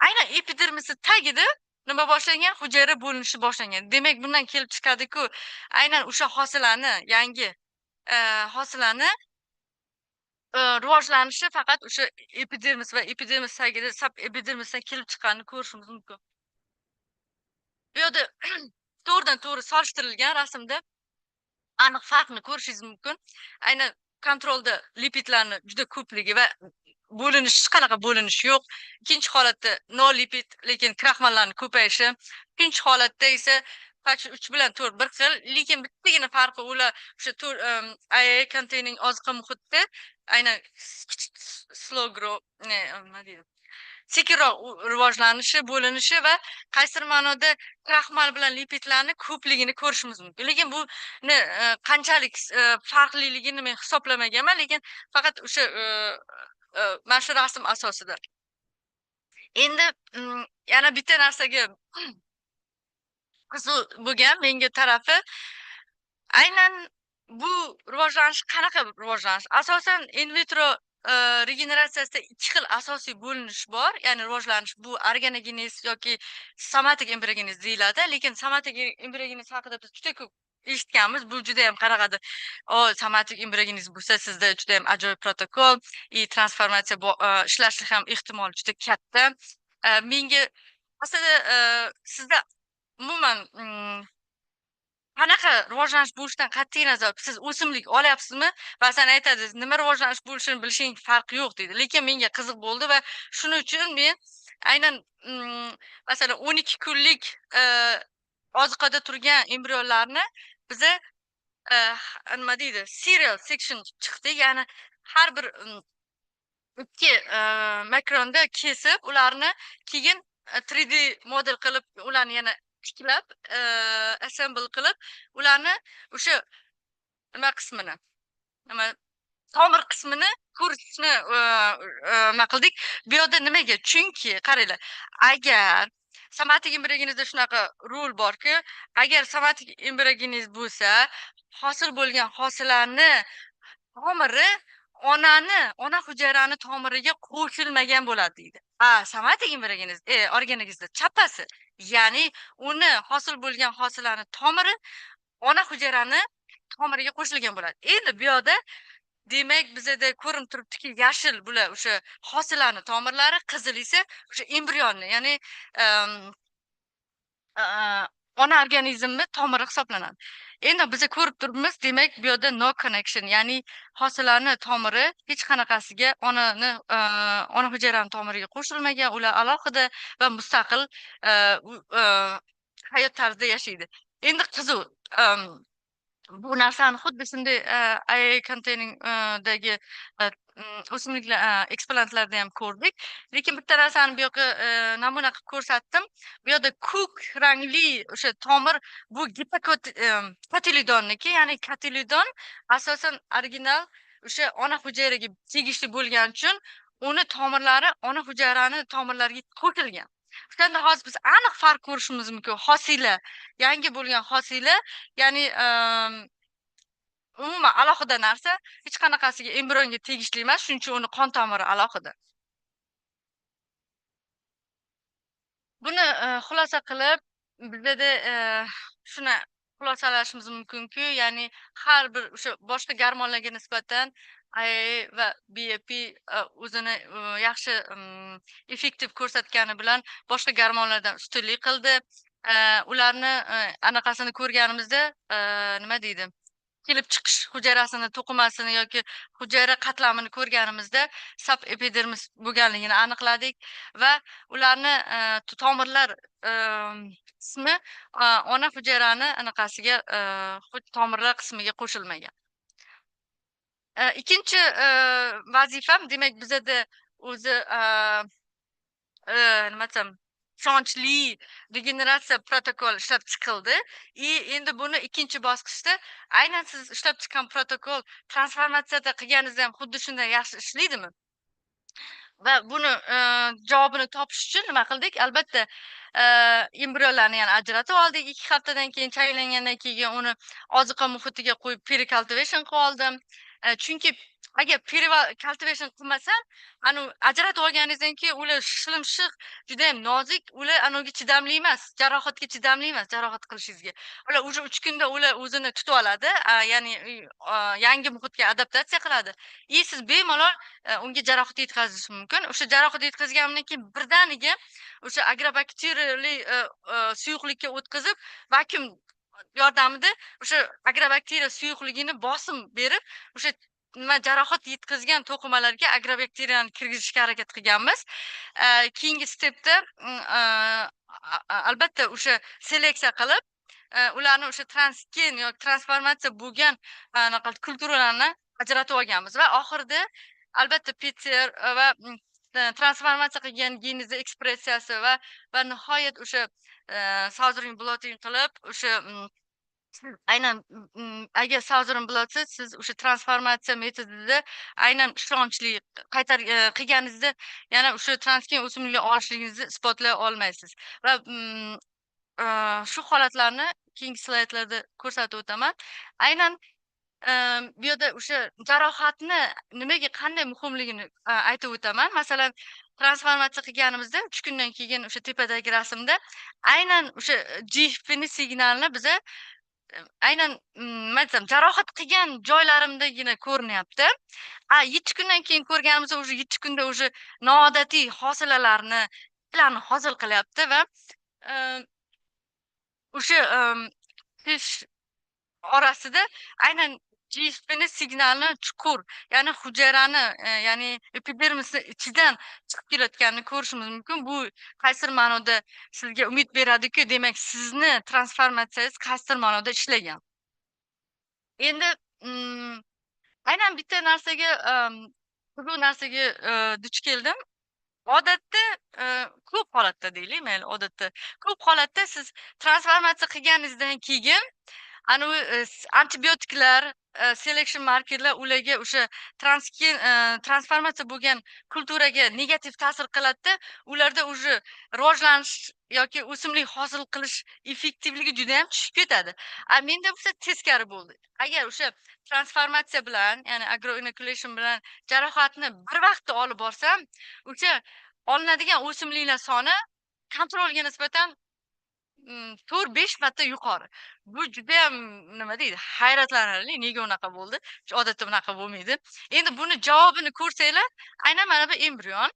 aynan epidermisni tagida nima boshlangan? Hujayra bo'linishi boshlangan. Demak, bundan kelib chiqadi-ku, aynan o'sha hosilani, yangi hosilani rivojlanishi faqat o'sha epidermis va epidermis tagida subepidermisdan kelib chiqqanini ko'rishimiz mumkin. Bu yerda to'g'ridan-to'g'ri solishtirilgan rasmda aniq farqni ko'rishingiz mumkin. Aynan kontrolda lipidlarni juda ko'pligi va bo'linish, hech qanaqa bo'linish yo'q. Ikkinchi holatda no lipid, lekin kraxmallarning ko'payishi. Ikkinchi holatda esa 3 bilan 4 bir xil, lekin bittagina farqi ular o'sha IA containing oziqa muhitida aynan slow grow, nima deydi? sekinroq rivojlanishi, bo'linishi va qaysidir ma'noda kraxmal bilan lipidlarni ko'pligini ko'rishimiz mumkin. Lekin buni qanchalik farqliligini men hisoblamaganman, lekin faqat o'sha mana shu rasm asosida. Endi yana bitta narsaga qiziq bo'lgan menga tarafi aynan bu rivojlanish qanaqa rivojlanish? Asosan in vitro regeneratsiyasida ikki xil asosiy bo'linish bor. Ya'ni rivojlanish bu organogenez yoki somatik embriogenez deyiladi. Lekin somatik embriogenez haqida biz juda ko'p eshitganmiz. Bu juda ham qanaqadir somatik embriogenez bo'lsa sizda juda ham ajoyib protokol, transformatsiya ishlashi ham ehtimoli juda katta. Menga aslida sizda umuman qanaqa rivojlanish bo'lishidan qat'iy nazar siz o'simlik olyapsizmi? Ba'zan aytadi, nima rivojlanish bo'lishini bilishing farqi yo'q deydi. Lekin menga qiziq bo'ldi va shuning uchun men aynan masalan 12 kunlik oziqada turgan embrionlarni biza nima deydi, serial section chiqdi. Ya'ni har bir ikki makronda kesib, ularni keyin 3D model qilib, ularni yana tiklab, assemble qilib, ularni o'sha nima qismini, nima tomir qismini ko'rishni nima qildik. Bu yerda nimaga? Chunki qaranglar, agar somatik embriogenezda shunaqa rol borki, agar somatik embriogenez bo'lsa, hosil bo'lgan hosilani tomiri ona hujayrani tomiriga qo'shilmagan bo'ladi deydi. Somatik embriogenez organegizda chapasi, ya'ni uni hosil bo'lgan hosilani tomiri ona hujayrani tomiriga qo'shilgan bo'ladi. Endi bu yerda demak bizada ko'rinib turibdiki, yashil bular o'sha hosilani tomirlari, qizil esa o'sha embrionni, ya'ni ona organizmni tomiri hisoblanadi. Endi biz ko'rib turibmiz, demak bu yerda no connection, ya'ni hosilani tomiri hech qanaqasiga ona hujayrani tomiriga qo'shilmagan, ular alohida va mustaqil hayot tarzida yashaydi. Endi qiziq, bu narsani xuddi shunday IA containing dagi o'simliklar eksponatlarda ham ko'rdik. Lekin bitta narsani bu yoqqa namuna qilib ko'rsatdim. Bu yerda ko'k rangli o'sha tomir bu kotilidonniki, ya'ni kotilidon asosan original o'sha ona hujayraga tegishli bo'lgani uchun uni tomirlari ona hujayrani tomirlariga qo'shilgan. O'shanda hozir biz aniq farq ko'rishimiz mumkin. Hosila, yangi bo'lgan hosila, ya'ni umuman alohida narsa, hech qanaqasiga embrionga tegishli emas, shuning uchun uni qon tomiri alohida. Buni xulosa qilib, bizda shuni xulosalashimiz mumkinki, ya'ni har bir o'sha boshqa gormonlarga nisbatan IA va BAP o'zini yaxshi effektiv ko'rsatgani bilan boshqa gormonlardan ustunlik qildi. Ularni anaqasini ko'rganimizda nima deydi? Kelib chiqish hujayrasini, to'qimasini yoki hujayra qatlamini ko'rganimizda subepidermis bo'lganligini aniqladik va ularni tomirlar qismi ona hujayrani anaqasiga tomirlar qismiga qo'shilmagan. Ikkinchi vazifam, demak bizada o'zi nima desam, ishonchli regeneratsiya protokoli ishlab chiqildi. Endi buni ikkinchi bosqichda aynan siz ishlab chiqqan protokol transformatsiyada qilganingizda ham xuddi shunday yaxshi ishlaydimi? Va buni javobini topish uchun nima qildik? Albatta, embrionlarni yana ajratib oldik. 2 haftadan keyin chaylangandan keyin uni oziqa muhitiga qo'yib pericultivation qilib oldim. Chunki agar pericultivation qilmasam, ajratib olganingizdan keyin ular shilimshiq, juda ham nozik, ular anoga chidamli emas, jarohatga chidamli emas, jarohat qilishingizga. Ular уже 3 kunda ular o'zini tutib oladi, ya'ni yangi muhitga adaptatsiya qiladi. Siz bemalol unga jarohat yetkazish mumkin. O'sha jarohat yetkazgandan keyin birdaniga o'sha agrobakteriyali suyuqlikka o'tkazib, vakuum yordamida o'sha agrobakteriya suyuqligini bosim berib, o'sha nima jarohat yetkazgan to'qimalarga agrobakteriyani kirgizishga harakat qilganmiz. Keyingi stepda albatta o'sha seleksiya qilib, ularni o'sha transgen yoki transformatsiya bo'lgan kulturalarni ajratib olganmiz va oxirida albatta PCR va transformatsiya qilgan genizni ekspressiyasi va nihoyat o'sha Southern blotting qilib o'sha aynan agar Southern blotsa siz o'sha transformatsiya metodida aynan ishonchli qilganingizda yana o'sha transgen o'simlikni olishligingizni isbotlay olmaysiz va shu holatlarni keyingi slaydlarda ko'rsatib o'taman. Aynan bu yerda o'sha jarohatni nimaga qanday muhimligini aytib o'taman. Masalan, transformatsiya qilganimizda 3 kundan keyin o'sha tepadagi rasmda aynan o'sha GFPni signalni biza aynan nima desam, jarohat qilgan joylarimdagina ko'rinyapti. 7 kundan keyin ko'rganimizda o'sha 7 kunda o'sha noodatiy hosilalarni hosil qilyapti va o'sha tish orasida aynan GFPni signalni chuqur, ya'ni hujayrani, ya'ni epidermisni ichidan chiqib kelayotganini ko'rishimiz mumkin. Bu qaysidir ma'noda sizga umid beradiki, demak sizni transformatsiyangiz qaysidir ma'noda ishlagan. Endi aynan bitta narsaga qiziq narsaga duch keldim. Odatda ko'p holatda deylik, mayli odatda ko'p holatda siz transformatsiya qilganingizdan keyin anavi antibiotiklar, selection markerlar ularga o'sha transformatsiya bo'lgan kulturaga negativ ta'sir qiladida, ularda уже rivojlanish yoki o'simlik hosil qilish effektivligi juda ham tushib ketadi. Menda bo'lsa teskari bo'ldi. Agar o'sha transformatsiya bilan, ya'ni agroinoculation bilan jarohatni bir vaqtda olib borsam, o'sha olinadigan o'simliklar soni kontrolga nisbatan 4-5 marta yuqori. Bu judayam nima deydi, hayratlanarli. Nega unaqa bo'ldi? Odatda bunaqa bo'lmaydi. Endi buni javobini ko'rsanglar, aynan mana bu embrion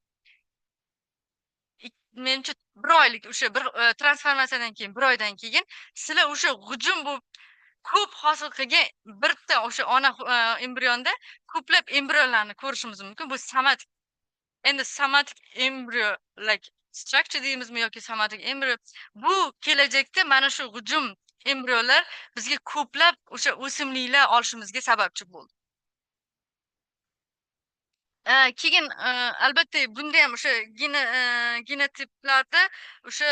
menimcha 1 oylik o'sha bir transformatsiyadan keyin 1 oydan keyin sizlar o'sha hujum bo'lib ko'p hosil qilgan bitta o'sha ona embrionda ko'plab embrionlarni ko'rishimiz mumkin. Bu somatic, endi somatic embryo like structure deymizmi yoki somatic embryo, bu kelajakda mana shu hujum embrionlar bizga ko'plab o'sha o'simliklar olishimizga sababchi bo'ldi. Keyin albatta bunda ham o'sha genotiplarda o'sha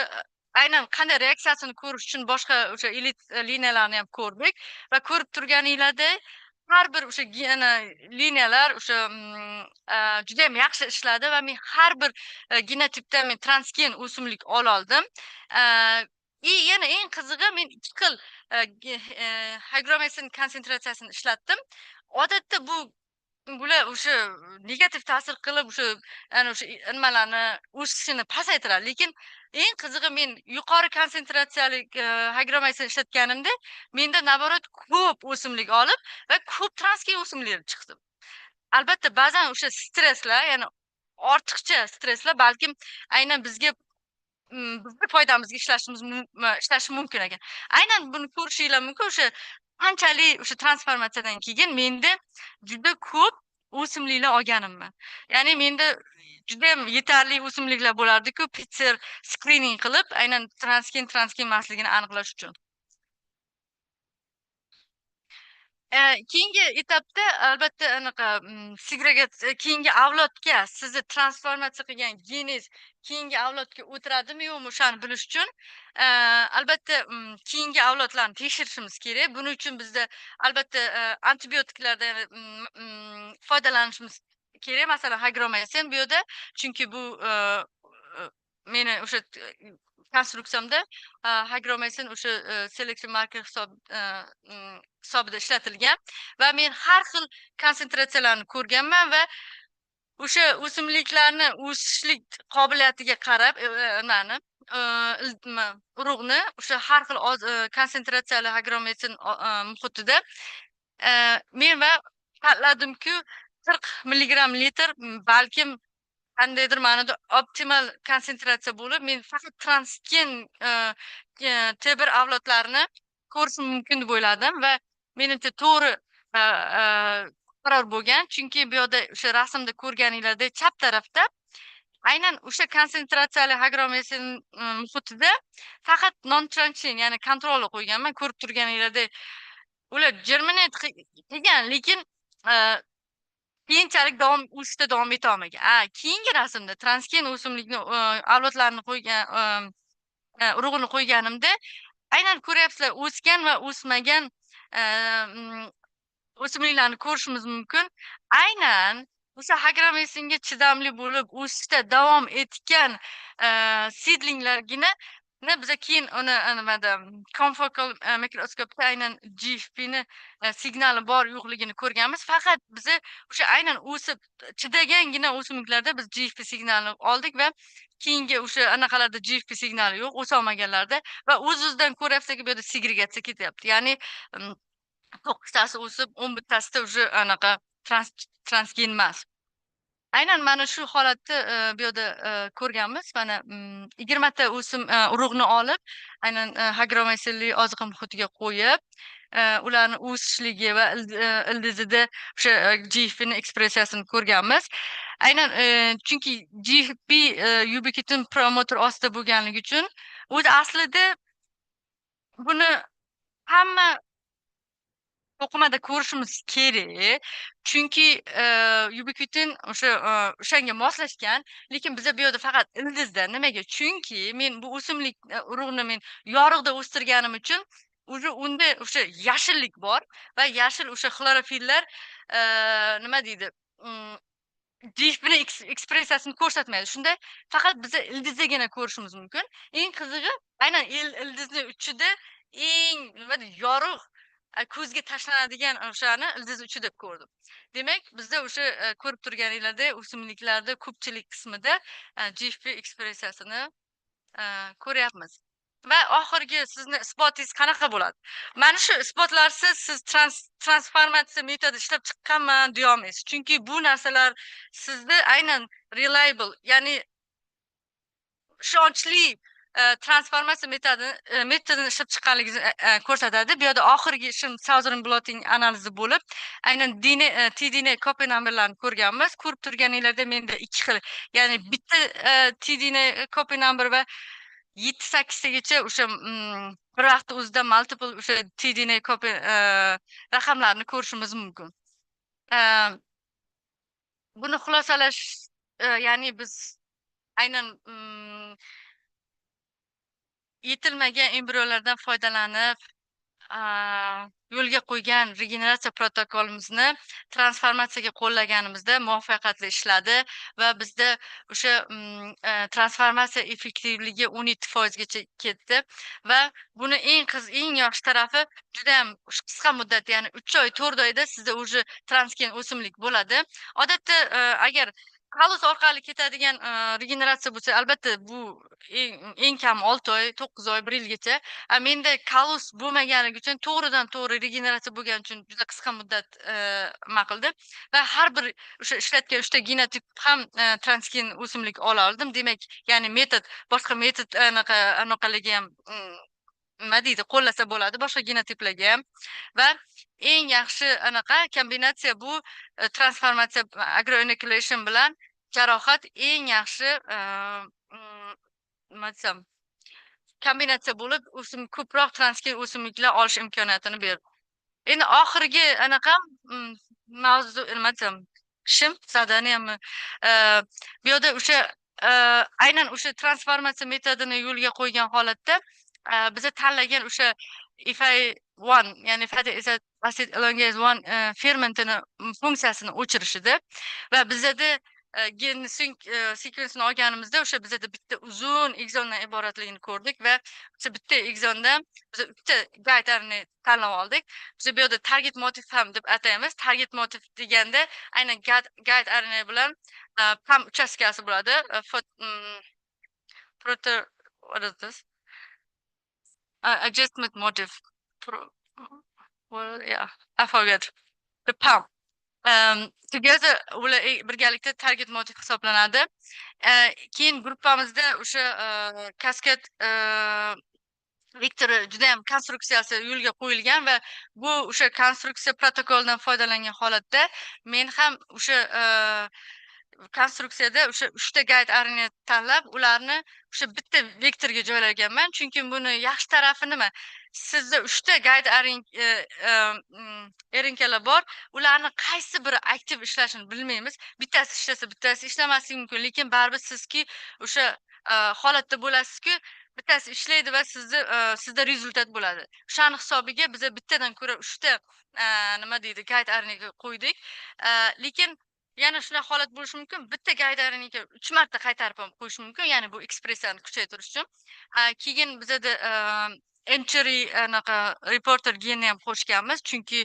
aynan qanday reaksiyasini ko'rish uchun boshqa o'sha elit liniyalarni ham ko'rdik va ko'rib turganinglardek har bir o'sha liniyalar o'sha juda ham yaxshi ishladi va men har bir genotipdan men transgen o'simlik ololdim. Yana eng qizig'i men 2 xil hygromesin konsentratsiyasini ishlatdim. Odatda bular o'sha negativ ta'sir qilib o'sha ana o'sha nimalarni o'sishini pasaytiradi. Lekin eng qizig'i men yuqori konsentratsiyali hygromesin ishlatganimda menda naborot ko'p o'simlik olib va ko'p transgen o'simliklar chiqdi. Albatta ba'zan o'sha stresslar, ya'ni ortiqcha stresslar balkim aynan bizga bizni foydamizga ishlashi mumkin ekan. Aynan buni ko'rishinglar mumkin. O'sha qanchalik o'sha transformatsiyadan keyin menda juda ko'p o'simliklar olganimman. Ya'ni menda juda ham yetarli o'simliklar bo'lardi-ku, PCR screening qilib, aynan transgen emasligini aniqlash uchun. Keyingi etapda albatta anaqa keyingi avlodga sizni transformatsiya qilgan geningiz keyingi avlodga o'tiradimi yo'qmi o'shani bilish uchun albatta keyingi avlodlarni tekshirishimiz kerak. Buning uchun bizda albatta antibiotiklardan foydalanishimiz kerak. Masalan, hygromesin bu yerda, chunki bu meni o'sha konstruksiyamda hygromesin o'sha selection marker hisobida ishlatilgan va men har xil konsentratsiyalarni ko'rganman va o'sha o'simliklarni o'sishlik qobiliyatiga qarab urug'ni o'sha har xil konsentratsiyali hygromesin muhitida men va tanladimku 40 milligram litr balkim qandaydir ma'noda optimal konsentratsiya bo'lib, men faqat transgen T1 avlodlarini ko'rishim mumkin deb o'yladim va menimcha to'g'ri qaror bo'lgan. Chunki bu yerda o'sha rasmda ko'rganinglardek chap tarafda aynan o'sha konsentratsiyali hygromesin muhitida faqat non-transgen, ya'ni kontrolni qo'yganman. Ko'rib turganinglardek ular germinate qilgan, lekin keyinchalik o'sishda davom etolmagan. Keyingi rasmda transgen o'simlikni avlodlarini qo'ygan, urug'ini qo'yganimda aynan ko'ryapsizlar, o'sgan va o'smagan o'simliklarni ko'rishimiz mumkin. Aynan o'sha agromesinga chidamli bo'lib o'sishda davom etgan seedlinglargina biza keyin uni nimada konfocal mikroskopda aynan GFPni signali bor yo'qligini ko'rganmiz. Faqat biza o'sha aynan o'sib chidagangina o'simliklarda biz GFP signalini oldik va keyingi o'sha anaqalarda GFP signali yo'q, o'solmaganlarda va o'z-o'zidan ko'ryapsizki, bu yerda segregatsiya ketyapti. Ya'ni 9tasi o'sib, 11tasida уже anaqa transgen emas. Aynan mana shu holatni bu yerda ko'rganmiz. Mana 20ta o'sim urug'ni olib, aynan hagromesilli oziqa muhitiga qo'yib, ularni o'sishligi va ildizida o'sha GFPni ekspressiyasini ko'rganmiz. Aynan chunki GFP ubiquitin promoter ostida bo'lganligi uchun o'zi aslida buni hamma to'qimada ko'rishimiz kerak. Chunki ubiquitin o'shanga moslashgan, lekin biza bu yerda faqat ildizda. Nimaga? Chunki men bu o'simlik urug'ni men yorug'da o'stirganim uchun unda o'sha yashillik bor va yashil o'sha xlorofillar nima deydi? GFPni ekspressiyasini ko'rsatmaydi. Shunda faqat biza ildizdagina ko'rishimiz mumkin. Eng qizig'i aynan ildizni uchida eng nima deydi, yorug' ko'zga tashlanadigan o'shani ildiz uchida ko'rdim. Demak, bizda o'sha ko'rib turganinglardek o'simliklarda ko'pchilik qismida GFP ekspressiyasini ko'ryapmiz. Va oxirgi sizni isbotingiz qanaqa bo'ladi? Mana shu isbotlarsiz siz transformatsiya metodi ishlab chiqqanman deya olmaysiz. Chunki bu narsalar sizni aynan reliable, ya'ni ishonchli transformatsiya metodini ishlab chiqqanligingizni ko'rsatadi. Bu yerda oxirgi ishim Southern blotting analizi bo'lib, aynan TDN copy numberlarni ko'rganmiz. Ko'rib turganinglarda menda 2 xil, ya'ni bitta TDN copy number va 7-8tagacha o'sha bir vaqtda o'zida multiple o'sha TDN copy raqamlarni ko'rishimiz mumkin. Buni xulosalash, ya'ni biz aynan yetilmagan embrionlardan foydalanib yo'lga qo'ygan regeneratsiya protokolimizni transformatsiyaga qo'llaganimizda muvaffaqiyatli ishladi va bizda o'sha transformatsiya effektivligi 17% gacha ketdi va buni eng yaxshi tarafi juda ham qisqa muddatda, ya'ni 3 oy, 4 oyda sizda уже transgen o'simlik bo'ladi. Odatda agar kalus orqali ketadigan regeneratsiya bo'lsa, albatta bu eng kam 6 oy, 9 oy, 1 yilgacha. Menda kalus bo'lmaganligi uchun to'g'ridan to'g'ri regeneratsiya bo'lgani uchun juda qisqa muddat nima qildi va har bir o'sha ishlatgan 3 ta genotip ham transgen o'simlik ola oldim. Demak, ya'ni boshqa metod anaqaligi ham nima deydi, qo'llasa bo'ladi boshqa genotiplarga ham. Va eng yaxshi anaqa kombinatsiya bu transformatsiya agroinoculation bilan jarohat eng yaxshi nima desam, kombinatsiya bo'lib ko'proq transgen o'simliklar olish imkoniyatini berdi. Endi oxirgi anaqam mavzu nima desam, ishim zadaniyammi bu yerda o'sha aynan o'sha transformatsiya metodini yo'lga qo'ygan holatda biza tanlagan o'sha EFI1, ya'ni fatty acid elongase 1 fermentini funksiyasini o'chirishida va bizada gen sekvensini olganimizda o'sha bizada bitta uzun ekzondan iboratligini ko'rdik va o'sha bitta ekzondan biz bitta guide RNA tanlab oldik. Biz bu yerda target motif ham deb ataymiz. Target motif deganda aynan guide RNA bilan PAM uchastkasi bo'ladi. What is this? Adjustment motif. Well, yeah, I forget. The PAM. Together ular birgalikda target motif hisoblanadi. Keyin gruppamizda o'sha kaskad vektori juda ham konstruksiyasi yo'lga qo'yilgan va bu o'sha konstruksiya protokolidan foydalangan holatda men ham o'sha konstruksiyada o'sha 3 ta guide arini tanlab, ularni o'sha bitta vektorga joylaganman. Chunki buni yaxshi tarafi nima? Sizda 3 ta guide erinkalar bor. Ularni qaysi biri aktiv ishlashini bilmaymiz. Bittasi ishlasa, bittasi ishlamasligi mumkin. Lekin baribir sizki o'sha holatda bo'lasizki, bittasi ishlaydi va sizda rezultat bo'ladi. O'shani hisobiga biza bittadan ko'ra 3 ta nima deydi, guide arniga qo'ydik. Lekin yana shunday holat bo'lishi mumkin. Bitta guide arniga 3 marta qaytarib ham qo'yish mumkin. Ya'ni bu ekspressiyani kuchaytirish uchun. Keyin bizada entry anaqa reporter genni ham qo'shganmiz. Chunki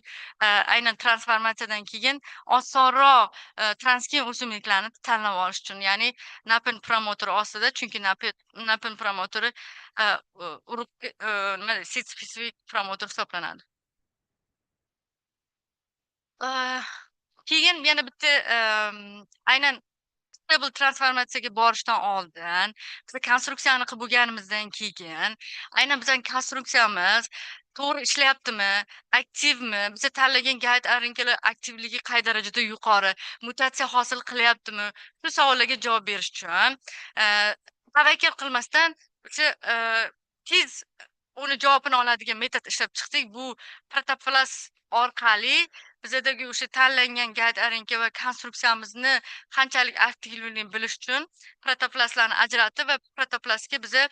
aynan transformatsiyadan keyin osonroq transgen o'simliklarni tanlab olish uchun. Ya'ni napin promotori ostida, chunki napin promotori urug' nima deydi, sit spesifik promotor hisoblanadi. Keyin yana bitta aynan stable transformatsiyaga borishdan oldin, biz konstruksiyani qilib bo'lganimizdan keyin, aynan bizning konstruksiyamiz to'g'ri ishlayaptimi, aktivmi, biza tanlagan guide arinkalar aktivligi qay darajada yuqori, mutatsiya hosil qilyaptimi, shu savollarga javob berish uchun tavakkal qilmasdan o'sha tez uni javobini oladigan metod ishlab chiqdik. Bu protoplas orqali bizadagi o'sha tanlangan guide arinka va konstruksiyamizni qanchalik aktivligini bilish uchun protoplaslarni ajratib va protoplasga biza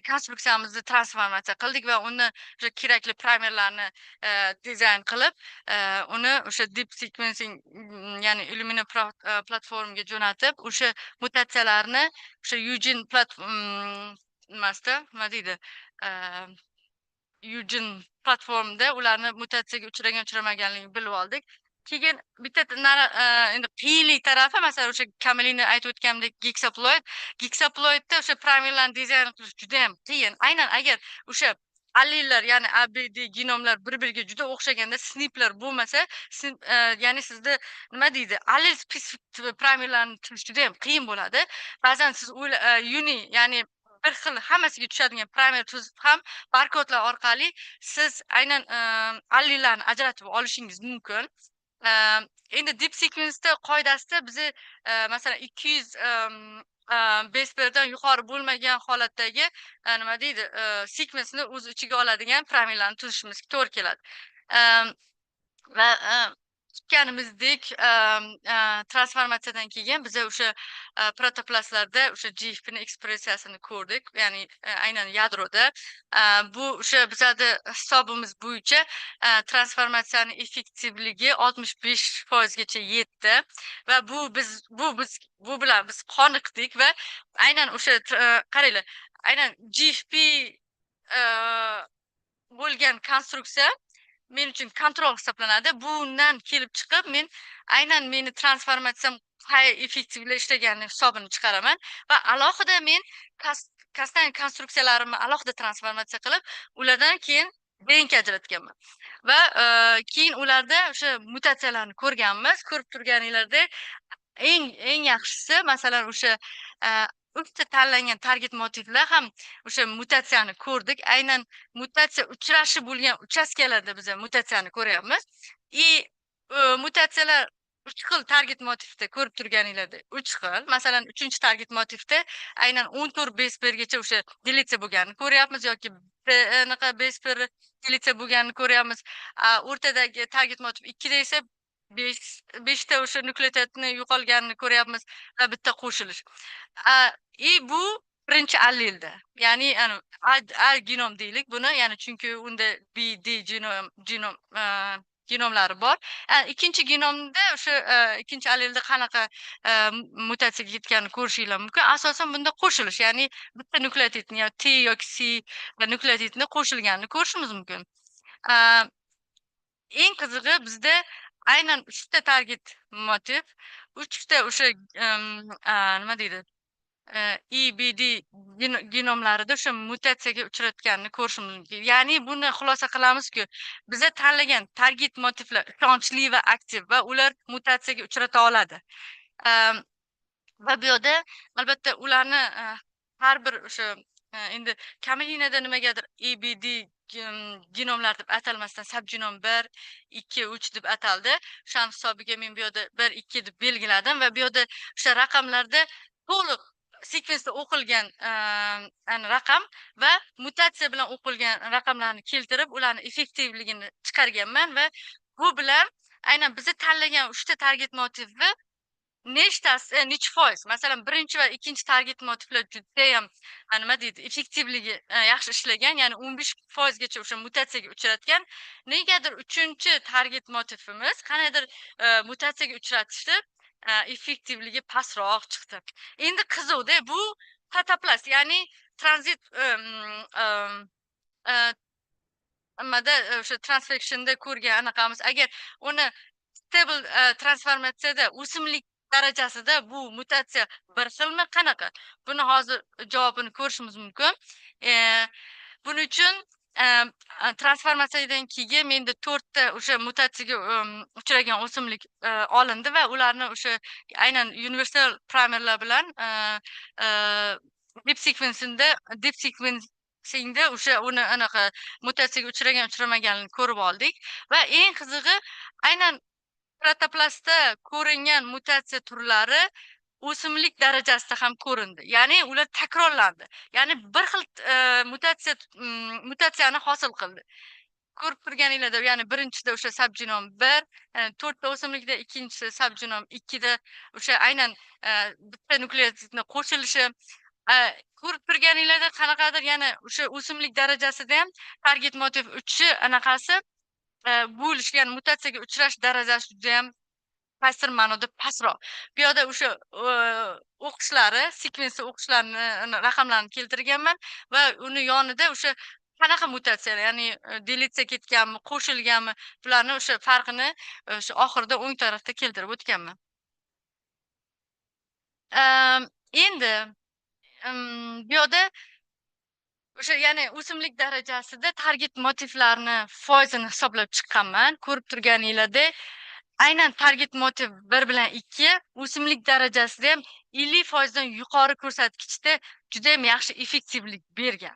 konstruksiyamizni transformatsiya qildik va uni o'sha kerakli primerlarni dizayn qilib, uni o'sha deep sequencing ya'ni Illumina platformaga jo'natib, o'sha mutatsiyalarni o'sha Eugene nimasida, nima deydi, Eugene platformada ularni mutatsiyaga uchramaganligini bilib oldik. Keyin bitta endi qiyinlik tarafi, masalan, o'sha Kamilini aytib o'tgandek Gexaploidda o'sha primerlarni dizayn qilish juda ham qiyin. Aynan agar o'sha allellar, ya'ni ABD genomlar bir-biriga juda o'xshaganda, sniplar bo'lmasa, ya'ni sizda nima deydi, allel spesifik primerlarni tuzish juda ham qiyin bo'ladi. Ba'zan siz ya'ni bir xil hammasiga tushadigan primer tuzib ham barkodlar orqali siz aynan allellarni ajratib olishingiz mumkin. Endi deep sequence'da qoidasida bizi masalan 200 base pairdan yuqori bo'lmagan holatdagi nima deydi, sekvensni o'z ichiga oladigan primerlarni tuzishimizga to'g'ri keladi. Va kutganimizdek transformatsiyadan keyin biza o'sha protoplaslarda o'sha GFPni ekspressiyasini ko'rdik, ya'ni aynan yadroda. Bu o'sha bizada hisobimiz bo'yicha transformatsiyani effektivligi 65% gacha yetdi va bu bilan biz qoniqdik va aynan o'sha qaranglar, aynan GFP bo'lgan konstruksiya men uchun kontrol hisoblanadi. Bundan kelib chiqib, men aynan meni transformatsiyam qay effektivli ishlaganini hisobini chiqaraman va alohida men custom konstruksiyalarimni alohida transformatsiya qilib, ulardan keyin DNK ajratganman. Va keyin ularda o'sha mutatsiyalarni ko'rganmiz. Ko'rib turganinglardek, eng yaxshisi, masalan, o'sha 3 ta tanlangan target motivlar ham o'sha mutatsiyani ko'rdik. Aynan mutatsiya uchrashi bo'lgan uchastkalarda biz mutatsiyani ko'ryapmiz. Mutatsiyalar 3 xil target motivda ko'rib turganinglardek 3 xil. Masalan, 3-target motivda aynan 14 base pairgacha o'sha deletsiya bo'lganini ko'ryapmiz yoki anaqa base pair deletsiya bo'lganini ko'ryapmiz. O'rtadagi target motiv 2 da esa 5 ta o'sha nukleotidni yo'qolganini ko'ryapmiz va bitta qo'shilish. Bu birinchi allelda. Ya'ni A genom deylik buni, ya'ni chunki unda BD genomlari bor. Ikkinchi genomda o'sha ikkinchi allelda qanaqa mutatsiyaga ketganini ko'rishinglar mumkin. Asosan bunda qo'shilish, ya'ni bitta nukleotidni yo T yoki C nukleotidni qo'shilganini ko'rishimiz mumkin. Eng qizig'i bizda aynan 3 ta target motiv, 3 ta o'sha nima deydi, EBD genomlarida o'sha mutatsiyaga uchratganini ko'rishimiz mumkin. Ya'ni buni xulosa qilamizki, biza tanlagan target motivlar ishonchli va aktiv va ular mutatsiyaga uchrata oladi. Va bu yerda albatta ularni har bir o'sha endi Kamilinada nimagadir EBD genomlar deb atalmasdan subgenom 1, 2, 3 deb ataldi. O'shani hisobiga men bu yerda 1, 2 deb belgiladim va bu yerda o'sha raqamlarda to'liq sekvensda o'qilgan raqam va mutatsiya bilan o'qilgan raqamlarni keltirib, ularni effektivligini chiqarganman va bu bilan aynan biza tanlagan 3 ta target motivi nechtasi, necha foiz? Masalan, birinchi va ikkinchi target motivlar judayam nima deydi, effektivligi yaxshi ishlagan, ya'ni 15% gacha o'sha mutatsiyaga uchratgan. Negadir uchinchi target motivimiz qandaydir mutatsiyaga uchratishda effektivligi pastroq chiqdi. Endi qizuvda bu Cataplasty, ya'ni tranzit nimada o'sha transfectionda ko'rgan anaqamiz. Agar uni stable transformatsiyada o'simlik darajasida bu mutatsiya bir xilmi, qanaqa? Buni hozir javobini ko'rishimiz mumkin. Buning uchun transformatsiyadan keyin menda 4 ta o'sha mutatsiyaga uchragan o'simlik olindi va ularni o'sha aynan universal primerlar bilan deep sequencingda o'sha uni anaqa mutatsiyaga uchragan uchramaganini ko'rib oldik va eng qizig'i aynan protoplastda ko'ringan mutatsiya turlari o'simlik darajasida ham ko'rindi. Ya'ni ular takrorlandi. Ya'ni bir xil mutatsiyani hosil qildi. Ko'rib turganinglarda, ya'ni birinchisida o'sha subgenom 1, 4 ta o'simlikda, ikkinchisi subgenom 2 da o'sha aynan bitta nukleotidni qo'shilishi. Ko'rib turganinglarda qanaqadir yana o'sha o'simlik darajasida ham target motiv 3 anaqasi bo'lishgan mutatsiyaga uchrash darajasi juda ham ta'sir ma'noda pastroq. Bu yerda o'sha o'qishlari, sekvensiya o'qishlarini raqamlarini keltirganman va uni yonida o'sha qanaqa mutatsiyalar, ya'ni deletsiya ketganmi, qo'shilganmi, bularni o'sha farqini o'sha oxirida o'ng tarafda keltirib o'tganman. Endi bu yerda o'sha ya'ni o'simlik darajasida target motivlarni foizini hisoblab chiqqanman. Ko'rib turganinglardek, aynan target motiv 1 bilan 2 o'simlik darajasida ham 50% dan yuqori ko'rsatkichda juda ham yaxshi effektivlik bergan.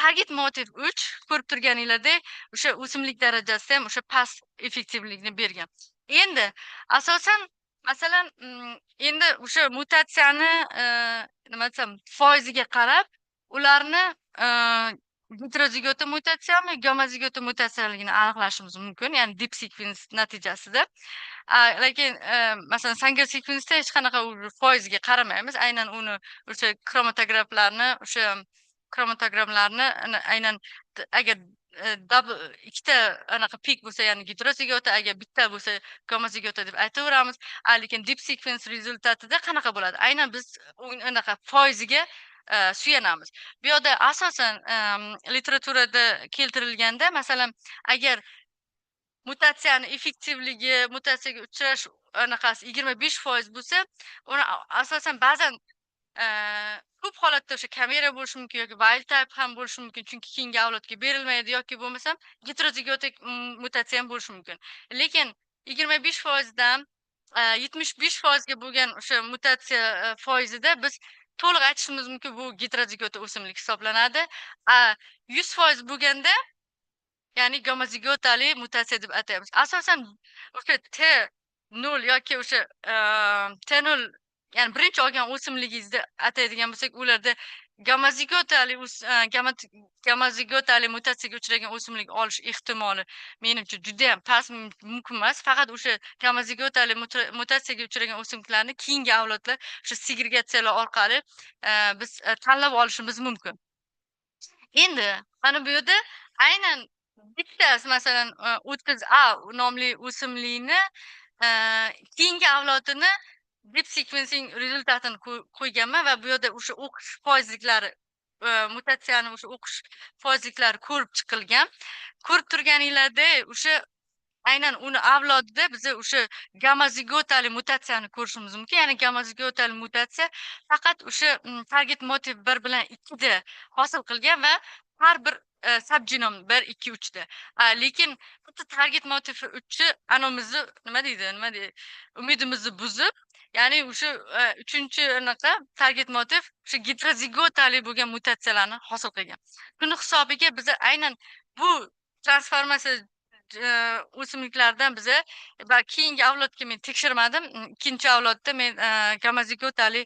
Target motiv 3 ko'rib turganinglardek, o'sha o'simlik darajasida ham o'sha past effektivlikni bergan. Endi asosan masalan, endi o'sha mutatsiyani nima desam, foiziga qarab ularni heterozigota mutatsiyami, gomozigota mutatsiyaligini aniqlashimiz mumkin, ya'ni deep sequence natijasida. Lekin masalan Sanger sequence'da hech qanaqa foiziga qaramaymiz. Aynan uni o'sha kromatogramlarni aynan agar ikkita anaqa pik bo'lsa, ya'ni heterozigota, agar bitta bo'lsa gomozigota deb aytaveramiz. Lekin deep sequence rezultatida qanaqa bo'ladi? Aynan biz anaqa foiziga suyanamiz. Bu yerda asosan literaturada keltirilganda, masalan, agar mutatsiyani effektivligi, mutatsiyaga uchrash anaqasi 25% bo'lsa, uni asosan ba'zan ko'p holatda o'sha kamera bo'lishi mumkin yoki wild type ham bo'lishi mumkin, chunki keyingi avlodga berilmaydi yoki bo'lmasam heterozigotik mutatsiya ham bo'lishi mumkin. Lekin 25% dan 75% ga bo'lgan o'sha mutatsiya foizida biz to'liq aytishimiz mumkin, bu heterozigota o'simlik hisoblanadi. 100% bo'lganda, ya'ni gomozigotali mutatsiya deb ataymiz. Asosan o'sha T0 yoki o'sha T0, ya'ni birinchi olgan o'simligingizda ataydigan bo'lsak, ularda gomozigotali mutatsiyaga uchragan o'simlik olish ehtimoli menimcha juda ham past, mumkin emas. Faqat o'sha gomozigotali mutatsiyaga uchragan o'simliklarni keyingi avlodlar o'sha segregatsiyalar orqali biz tanlab olishimiz mumkin. Endi mana bu yerda aynan bittasi, masalan 30A nomli o'simlikni keyingi avlodini deep sequencing rezultatini qo'yganman va bu yerda o'sha o'qish foizliklari, mutatsiyani o'sha o'qish foizliklari ko'rib chiqilgan. Ko'rib turganinglarda o'sha aynan uni avlodida biz o'sha gomozigotali mutatsiyani ko'rishimiz mumkin. Ya'ni gomozigotali mutatsiya faqat o'sha target motiv 1 bilan 2 da hosil qilgan va har bir subgenom 1, 2, 3 da. Lekin bitta target motiv 3 anamizni nima deydi, umidimizni buzib, Ya'ni o'sha, 3-chi anaqa target motiv o'sha gitrozigotali bo'lgan mutatsiyalarni hosil qilgan. Shuni hisobiga biza aynan bu transformatsiya o'simliklardan biza va keyingi avlodga men tekshirmadim. 2-chi avlodda men, gamazigotali,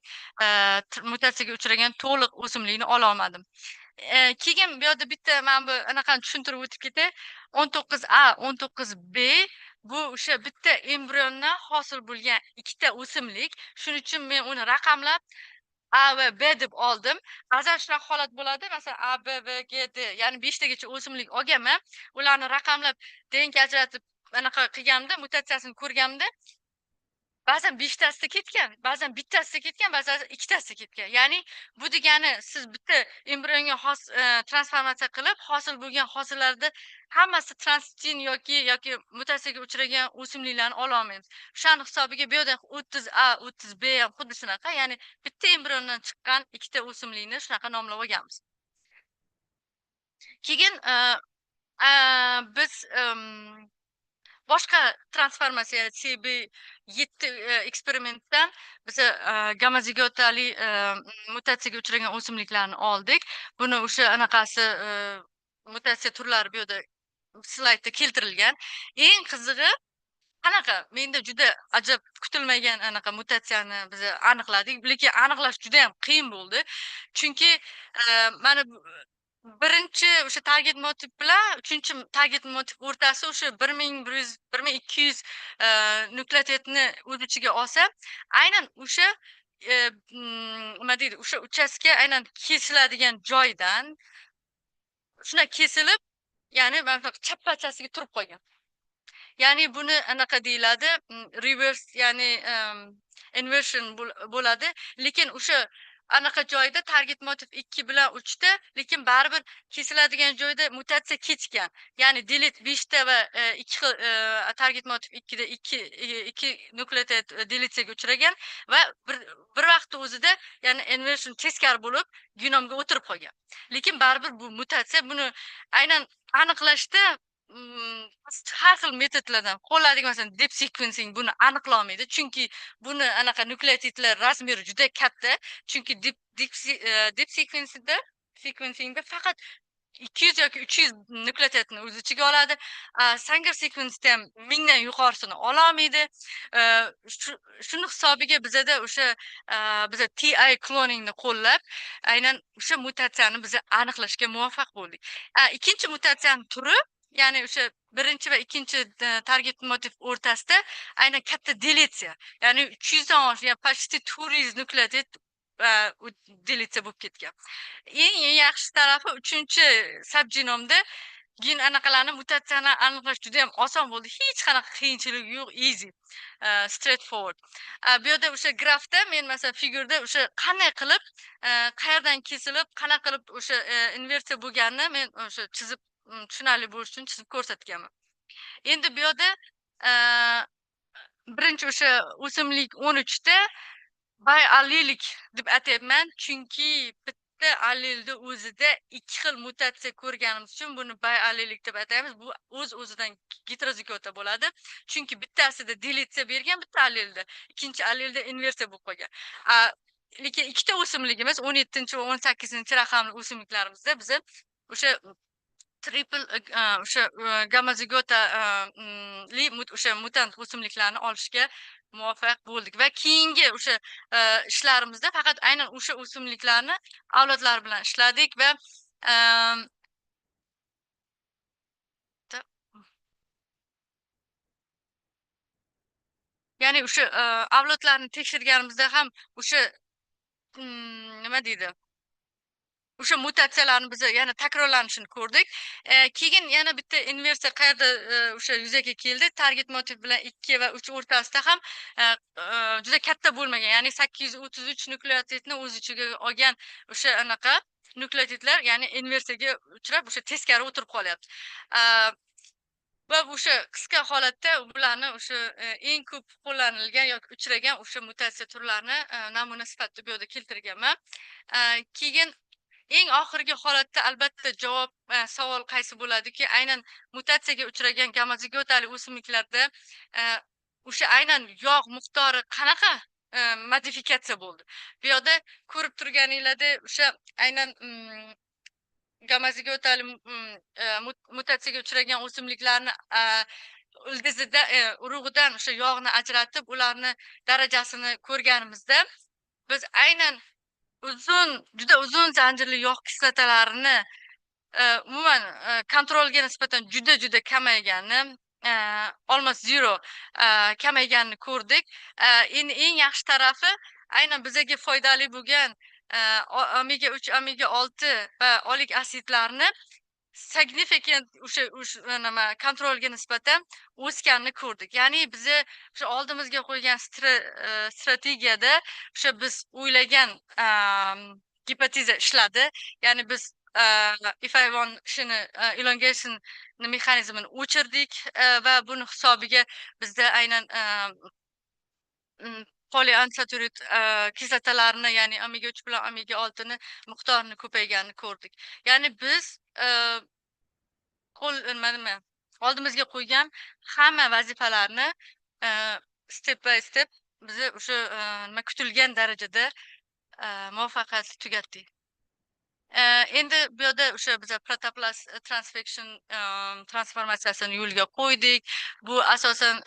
mutatsiyaga uchragan to'liq o'simlikni ololmadim. Keyin bu yoqda bitta mana bu anaqani tushuntirib o'tib ketay. 19A, 19B bu o'sha bitta embriondan hosil bo'lgan ikkita o'simlik. Shuning uchun men uni raqamlab A va B deb oldim. Ba'zan shunaqa holat bo'ladi. Masalan, A, B, V, G, D, ya'ni 5 tagacha o'simlik olganman. Ularni raqamlab DNK ajratib anaqa qilganimda, mutatsiyasini ko'rganimda ba'zan 5 tasida ketgan, ba'zan bittasida ketgan, ba'zan ikkitasida ketgan. Ya'ni bu degani siz bitta embrionga transformatsiya qilib, hosil bo'lgan hosillarda hammasi transgen yoki mutatsiyaga uchragan o'simliklarni ololmaymiz. O'shani hisobiga bu yerda 30A, 30B ham xuddi shunaqa, ya'ni bitta embriondan chiqqan ikkita o'simlikni shunaqa nomlab olganmiz. Keyin biz boshqa transformatsiya CB7 eksperimentdan biza gamazigotali mutatsiyaga uchragan o'simliklarni oldik. Buni o'sha anaqasi mutatsiya turlari bu yerda slaydda keltirilgan. Eng qizig'i qanaqa menda juda ajab kutilmagan anaqa mutatsiyani biza aniqladik, lekin aniqlash juda ham qiyin bo'ldi. Chunki mana birinchi o'sha target motiv bilan 3-chi target motiv o'rtasi o'sha 1100 1200 nukleotidni o'z ichiga olsa, aynan o'sha nima deydi, o'sha uchastka aynan kesiladigan joydan shunday kesilib, ya'ni mana bunaqa chappachasiga turib qolgan. Ya'ni buni anaqa deyiladi, reverse, ya'ni inversion bo'ladi. Lekin o'sha anaqa joyda target motiv 2 bilan 3 ta, lekin baribir kesiladigan joyda mutatsiya kechgan. Ya'ni delete 5 ta va 2 xil target motiv 2 da 2 nukleotid deletsiyaga uchragan va bir vaqtda o'zida ya'ni inversion teskari bo'lib genomga o'tirib qolgan. Lekin baribir bu mutatsiya, buni aynan aniqlashda har xil metodlardan qo'llanadigan, masalan, deep sequencing buni aniqlolmaydi. Chunki buni anaqa nukleotidlar razmeri juda katta. Chunki deep sequencingda faqat 200 yoki 300 nukleotidni o'z ichiga oladi. Sanger sequence'da ham 1000 dan yuqorisini ololmaydi. Shuni hisobiga bizada o'sha biza TI cloningni qo'llab, aynan o'sha mutatsiyani biza aniqlashga muvaffaq bo'ldik. Ikkinchi mutatsiyaning turi, ya'ni o'sha birinchi va ikkinchi target motiv o'rtasida aynan katta deletsiya. Ya'ni 300 dan oshiq, ya'ni почти 400 nukleotid deletsiya bo'lib ketgan. Eng yaxshi tarafi 3-chi subgenomda gen anaqalarni mutatsiyani aniqlash juda ham oson bo'ldi. Hech qanaqa qiyinchiligi yo'q, easy, straightforward. Bu yerda o'sha grafda men masalan figurda o'sha qanday qilib, qayerdan kesilib, qanaqa qilib o'sha inversiya bo'lganini men o'sha chizib, tushunarli bo'lishi uchun chizib ko'rsatganman. Endi bu yerda birinchi o'sha o'simlik 13 ta biallelik deb atayapman, chunki bitta allelda o'zida 2 xil mutatsiya ko'rganimiz uchun buni biallelik deb ataymiz. Bu o'z-o'zidan heterozigota bo'ladi. Chunki bittasida deletsiya bergan, bitta allelda, ikkinchi allelda inversiya bo'lib qolgan. Lekin ikkita o'simligimiz 17 va 18 raqamli o'simliklarimizda biza o'sha triple o'sha gamazigota o'sha mutant o'simliklarni olishga muvaffaq bo'ldik va keyingi o'sha ishlarimizda faqat aynan o'sha o'simliklarni avlodlari bilan ishladik va ya'ni o'sha avlodlarni tekshirganimizda ham o'sha nima deydi, o'sha mutatsiyalarni biz yana takrorlanishini ko'rdik. Keyin yana bitta inversiya qayerda o'sha yuzaga keldi. Target motiv bilan 2 va 3 o'rtasida ham juda katta bo'lmagan, ya'ni 833 nukleotidni o'z ichiga olgan o'sha anaqa nukleotidlar, ya'ni inversiyaga uchrab, o'sha teskari o'tirib qolyapti. Va o'sha qisqa holatda ularni o'sha eng ko'p qo'llanilgan yoki uchragan o'sha mutatsiya turlarini namuna sifatida bu yerda keltirganman. Keyin eng oxirgi holatda albatta javob, savol qaysi bo'ladiki, aynan mutatsiyaga uchragan gamazigotali o'simliklarda o'sha aynan yog' miqdori qanaqa modifikatsiya bo'ldi. Bu yoqda ko'rib turganinglarda o'sha aynan gamaziga o'tali mutatsiyaga uchragan o'simliklarni ildizida urug'idan o'sha yog'ni ajratib ularni darajasini ko'rganimizda biz aynan juda uzun zanjirli yog' kislotalarini umuman kontrolga nisbatan juda kamayganini almost zero kamayganini ko'rdik. Endi eng yaxshi tarafi aynan bizga foydali bo'lgan omega 3, omega 6 va olik asidlarni significant o'sha nima kontrolga nisbatan o'sganini ko'rdik. Ya'ni bizni o'sha oldimizga qo'ygan strategiyada o'sha biz o'ylagan gipoteza ishladi. Ya'ni biz if1 shuni elongation mexanizmini o'chirdik va buni hisobiga bizda aynan poliunsaturic kislotalarni, ya'ni omega 3 bilan omega 6 ni miqdorini ko'payganini ko'rdik. Ya'ni biz nima oldimizga qo'ygan hamma vazifalarni step by step bizni o'sha nima kutilgan darajada muvaffaqiyatli tugatdik. Endi bu yerda o'sha biza protoplast transfection transformatsiyasini yo'lga qo'ydik. Bu asosan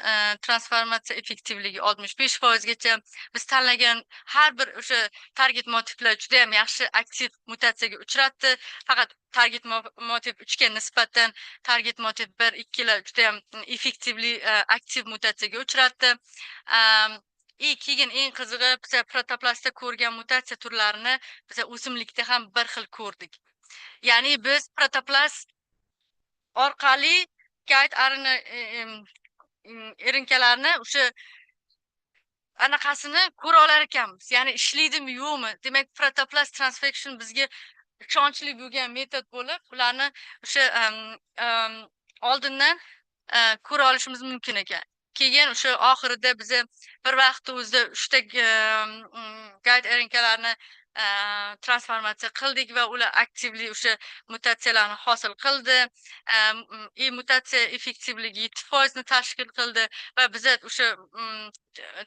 transformatsiya effektivligi 65%gacha. Biz tanlagan har bir o'sha target motivlar juda ham yaxshi aktiv mutatsiyaga uchratdi. Faqat target motiv 3 ga nisbatan target motiv 1, 2 lar juda ham effektivli aktiv mutatsiyaga uchratdi. Keyin eng qizig'i biz protoplastda ko'rgan mutatsiya turlarini biz o'simlikda ham bir xil ko'rdik. Ya'ni biz protoplast orqali guide RNA erinkalarni o'sha anaqasini ko'ra olar ekanmiz. Ya'ni ishlaydimi yo'qmi? Demak, protoplast transfection bizga ishonchli bo'lgan metod bo'lib, ularni o'sha oldindan ko'ra olishimiz mumkin ekan. Keyin o'sha oxirida biz bir vaqtda o'zida 3 ta guide erinkalarni transformatsiya qildik va ular aktivli o'sha mutatsiyalarni hosil qildi. Mutatsiya effektivligi 7% ni tashkil qildi va biz o'sha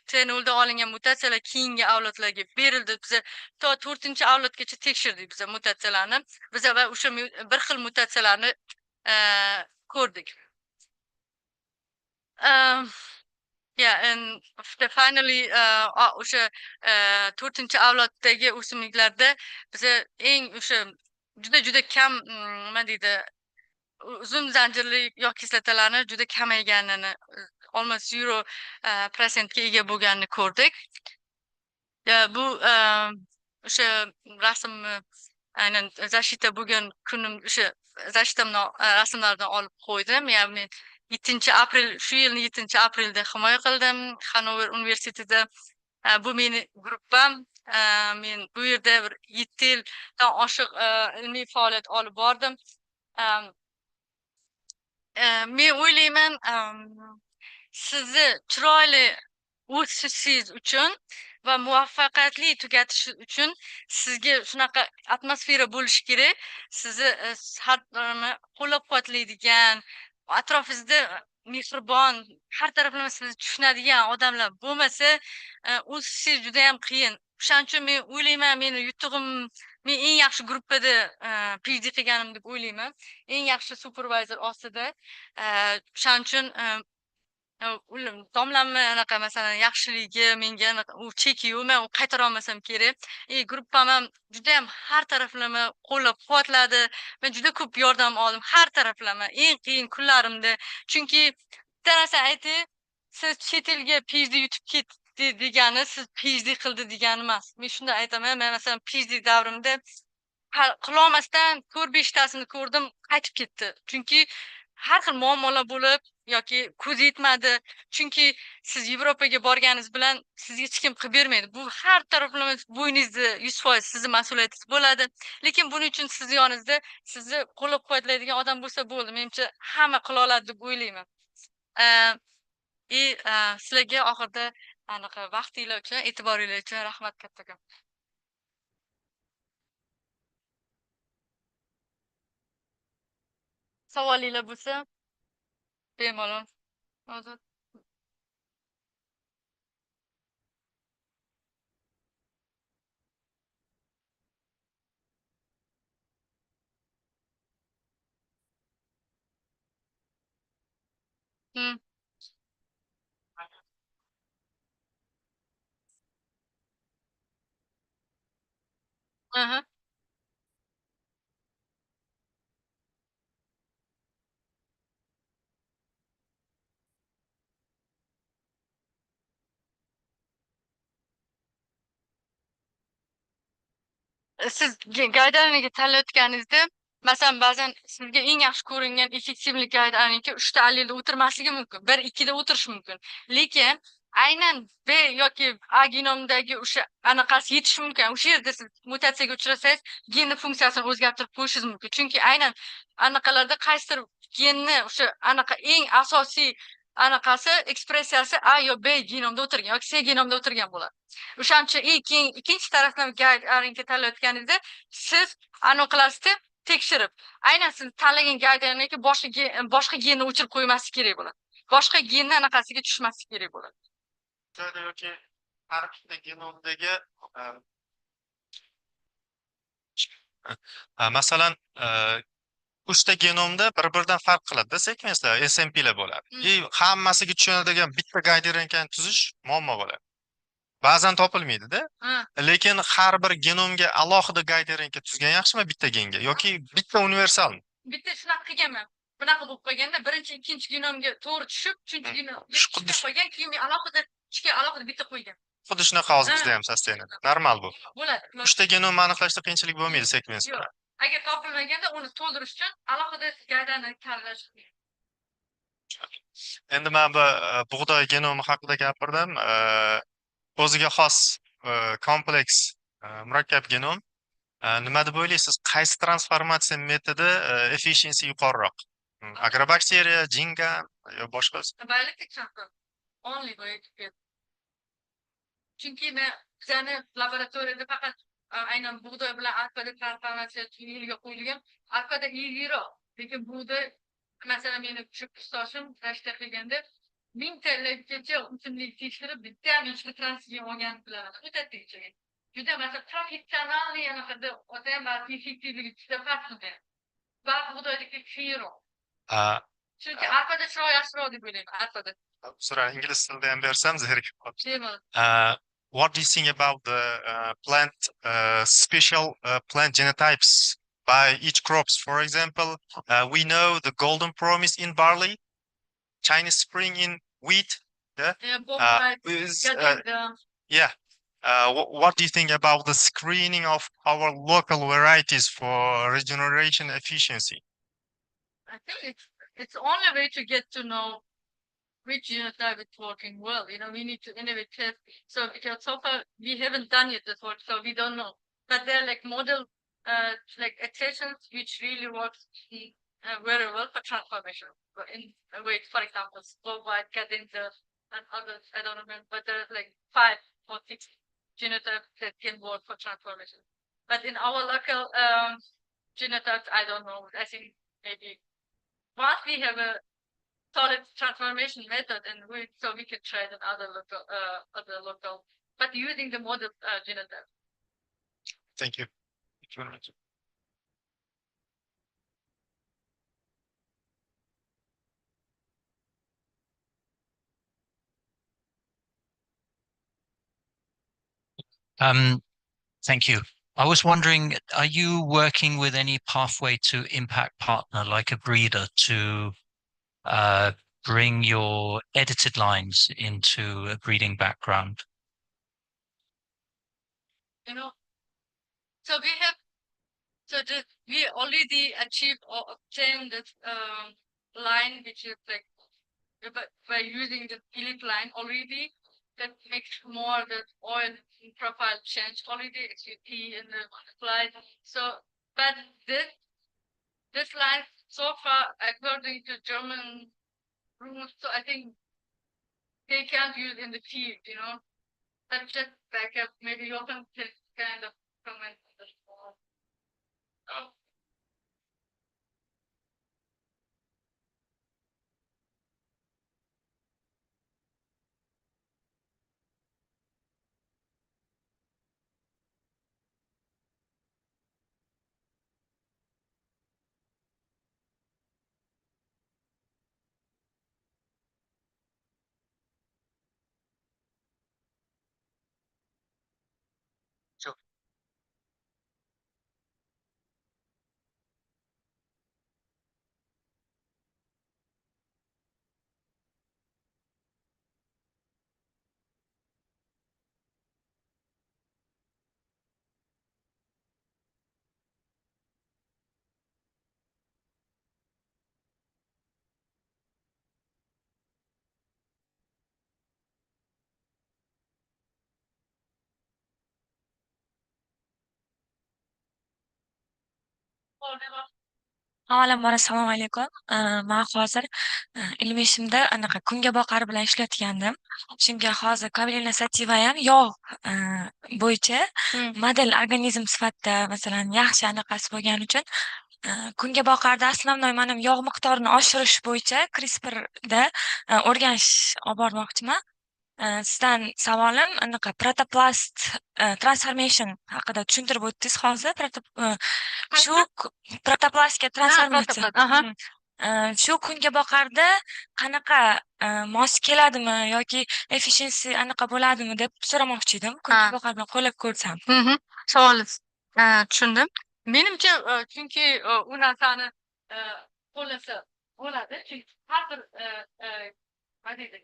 T0 olingan mutatsiyalar keyingi avlodlarga berildi. Biz to 4-avlodgacha tekshirdik biz mutatsiyalarni. Biz va o'sha bir xil mutatsiyalarni ko'rdik. Yeah, and finally o'sha 4-avloddagi o'simliklarda biz eng o'sha juda kam nima deydi uzun zanjirli yog' kislotalarni juda kamayganini almost 0% ga ega bo'lganini ko'rdik. Bu o'sha rasmni aynan zashita bo'lgan kunim o'sha zashitamni rasmlardan olib qo'ydim. Ya'ni 7-aprel shu yilning 7-aprelda himoya qildim Hanover universitetida. Bu meni gruppam. Men bu yerda bir 7 yildan oshiq ilmiy faoliyat olib bordim. Men o'ylayman, sizni chiroyli o'sishingiz uchun va muvaffaqiyatli tugatish uchun sizga shunaqa atmosfera bo'lishi kerak. Sizni har doim qo'llab-quvvatlaydigan, atrofingizda mehribon, har taraflama sizni tushunadigan odamlar bo'lmasa, o'sishingiz juda ham qiyin. O'shaning uchun men o'ylayman, men eng yaxshi gruppada PhD qilganim deb o'ylayman. Eng yaxshi supervisor ostida. O'shaning uchun domlamni anaqa masalan yaxshiligi menga u cheki yo'q, men u qaytara olmasam kerak. Gruppam ham juda ham har taraflama qo'llab-quvvatladi. Men juda ko'p yordam oldim har taraflama eng qiyin kunlarimda. Chunki bitta narsa aytay, siz chet elga PhD yutib ketdi degani siz PhD qildi degani emas. Men shunday aytaman. Men masalan PhD davrimda qilolmasdan 4-5 tasini ko'rdim, qaytib ketdi. Chunki har xil muammolar bo'lib yoki ko'z yetmadi. Chunki siz Yevropaga borganingiz bilan sizga hech kim qilib bermaydi. Bu har taraflama bo'yningizda 100% sizning mas'uliyatingiz bo'ladi. Lekin buning uchun sizni yoningizda sizni qo'llab-quvvatlaydigan odam bo'lsa bo'ldi. Menimcha hamma qila oladi deb o'ylayman. Sizlarga oxirida anaqa vaqtinglar uchun, e'tiboringlar uchun rahmat kattakon. Savolinglar bo'lsa, bemalol hozir. Hm. Aha. Siz gaydareniga tanlayotganingizda, masalan, ba'zan sizga eng yaxshi ko'ringan effektivlik gaydareniki 3 ta allelda o'tirmasligi mumkin, 1-2 da o'tirishi mumkin. Lekin aynan B yoki A genomidagi o'sha anaqasi yetishi mumkin. O'sha yerda siz mutatsiyaga uchrasangiz, genni funksiyasini o'zgartirib qo'yishingiz mumkin. Chunki aynan anaqalarda qaysidir genni o'sha anaqa eng asosiy anaqasi ekspressiyasi A yo B genomda o'tirgan yoki C genomda o'tirgan bo'ladi. O'shaning uchun ikkinchi tarafdan gaydarenka tanlayotganingizda siz anaqa qilasizda tekshirib, aynan siz tanlagan gaydarenka boshqa genni o'chirib qo'ymaslik kerak bo'ladi. Boshqa genni anaqasiga tushmaslik kerak bo'ladi. yoki har bitta genomdagi masalan uchta genomda bir-biridan farq qiladi-da sekvenslar, SNPlar bo'ladi. Hammasiga tushunadigan bitta gaydarenkani tuzish muammo bo'ladi. Ba'zan topilmaydi-da. Lekin har bir genomga alohida gaydarenka tuzgan yaxshimi bitta genga yoki bitta universalmi? Bitta shunaqa qilganman. Bunaqa bo'lib qolganda birinchi, ikkinchi genomga to'g'ri tushib, uchinchi genomga qo'ygan, keyin alohida ichga alohida bitta qo'ygan. Xuddi shunaqa hozir bizda ham sustainable. Normal bu. Bo'ladi. Uchta genomni aniqlashda qiyinchilik bo'lmaydi sekvensda. Yo'q. Agar topilmaganda uni to'ldirish uchun alohida gaydani tanlash. Endi men bu bug'doy genomi haqida gapirdim. O'ziga xos kompleks murakkab genom. Nima deb o'ylaysiz? Qaysi transformatsiya metodi efficiency yuqoriroq? Agrobakteriya, jingan yo boshqasi? Biologik transfer only way to get. Chunki men bizani laboratoriyada faqat aynan bug'doy bilan arpada transformatsiya yo'lga qo'yilgan. Arpada yengilroq, lekin bug'doy masalan meni shu kursdoshim rashta qilganda 1000 TLgacha o'simlik tekshirib bitta ham ikkita transfer olgan bilaman. O'ta tekshirgan. Juda masalan professionalniy anaqada odam va effektivligi juda farqli. Va bug'doydagi qiyinroq. Chunki arpada chiroq yaxshiroq deb o'ylayman, arpada. Sura ingliz tilida ham bersam zerikib qoldim. What do you think about the plant special plant genotypes by each crops? For example, we know the golden promise in barley, Chinese spring in wheat. Yeah. Yeah. What do you think about the screening of our local varieties for regeneration efficiency? I think it's only way to get to know which genotype is working well. We need to innovate test. So because so far we haven't done yet this work, so we don't know. But there are like model like extensions which really works very well for transformation. In a way, for example, Slow White, Cadenza, and others, I don't remember, but there's like 5 or 6 genotypes that can work for transformation. But in our local genotypes, I don't know. I think maybe once we have a solid transformation method and so we can try it in other local, but using the model genotype. Thank you. Thank you very much. Thank you. I was wondering, are you working with any pathway to impact partner like a breeder to bring your edited lines into a breeding background? So we already achieved or obtained this line, which is like by using the elite line already. That makes more the oil profile change already HUT in the slide. So, but this line so far, according to German rules, so I think they can't use in the field. That's just backup. Maybe you can kind of comment on this more. Avvalambor assalomu alaykum. Men hozir ilmiy ishimda anaqa kungaboqar bilan ishlayotgandim. Shunga hozir Kavelina Sativa ham yog' bo'yicha model organizm sifatida masalan yaxshi anaqasi bo'lgani uchun kungaboqarda основной mana yog' miqdorini oshirish bo'yicha CRISPRda o'rganish olib bormoqchiman. Sizdan savolim anaqa protoplast transformation haqida tushuntirib o'tdingiz hozir. Shu protoplastga transformatsiya. Shu kungaboqarda qanaqa mos keladimi yoki efficiency anaqa bo'ladimi deb so'ramoqchi edim. Kungaboqar bilan qo'llab ko'rsam. Savolingiz tushundim. Menimcha chunki u narsani qo'llasa bo'ladi. Chunki har bir nima deydi?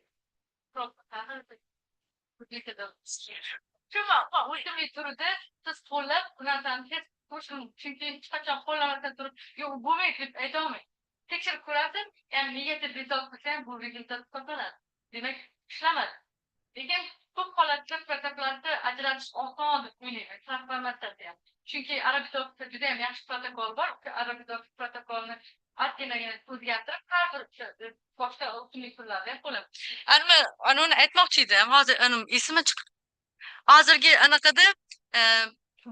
O'zimlik turida siz qo'llab bu narsani hech qo'shing, chunki hech qachon qo'llamasdan turib yo'q bo'lmaydi deb aytolmaysiz. Tekshirib ko'rasiz, ya'ni negativ rezultat bo'lsa ham bu rezultat hisoblanadi. Demak, ishlamadi. Lekin ko'p holatda protokollarni ajratish oson deb o'ylayman, transformatsiyasi ham. Chunki Arabidopsda juda ham yaxshi protokol bor. Arabidops protokolni oddiygina o'zgartirib, har bir boshqa o'simlik turlarida ham qo'lladim. Uni aytmoqchi edim, hozir esimga chiqdi. Hozirgi anaqada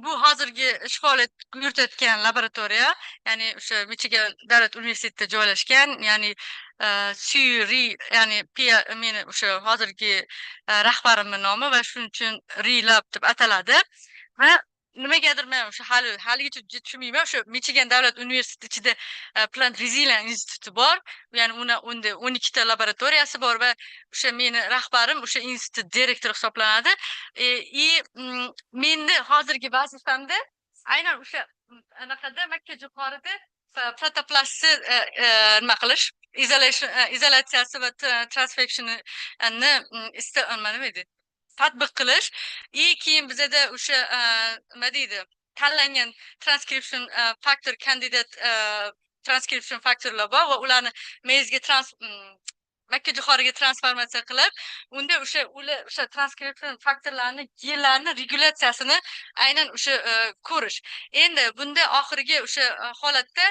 bu hozirgi ish faoliyat yuritayotgan laboratoriya, ya'ni o'sha Michigan davlat universitetida joylashgan, ya'ni Suri, ya'ni meni o'sha hozirgi rahbarimning nomi va shuning uchun Relab deb ataladi. Va nimagadir men o'sha haligacha tushunmayman, o'sha Michigan davlat universiteti ichida Plant Resilience instituti bor, ya'ni unda 12 ta laboratoriyasi bor va o'sha meni rahbarim o'sha institut direktori hisoblanadi. Meni hozirgi vazifamda aynan o'sha anaqada Makka jo'xorida protoplastni nima qilish, izolyatsiyasi va transfection'ni nima edi? Tatbiq qilish. Keyin bizada o'sha nima deydi? Tanlangan transcription factor candidate transcription faktorlar bor va ularni mezga Makka jo'xoriga transformatsiya qilib, unda o'sha transcription faktorlarni genlarni regulyatsiyasini aynan o'sha ko'rish. Endi bunda oxirgi o'sha holatda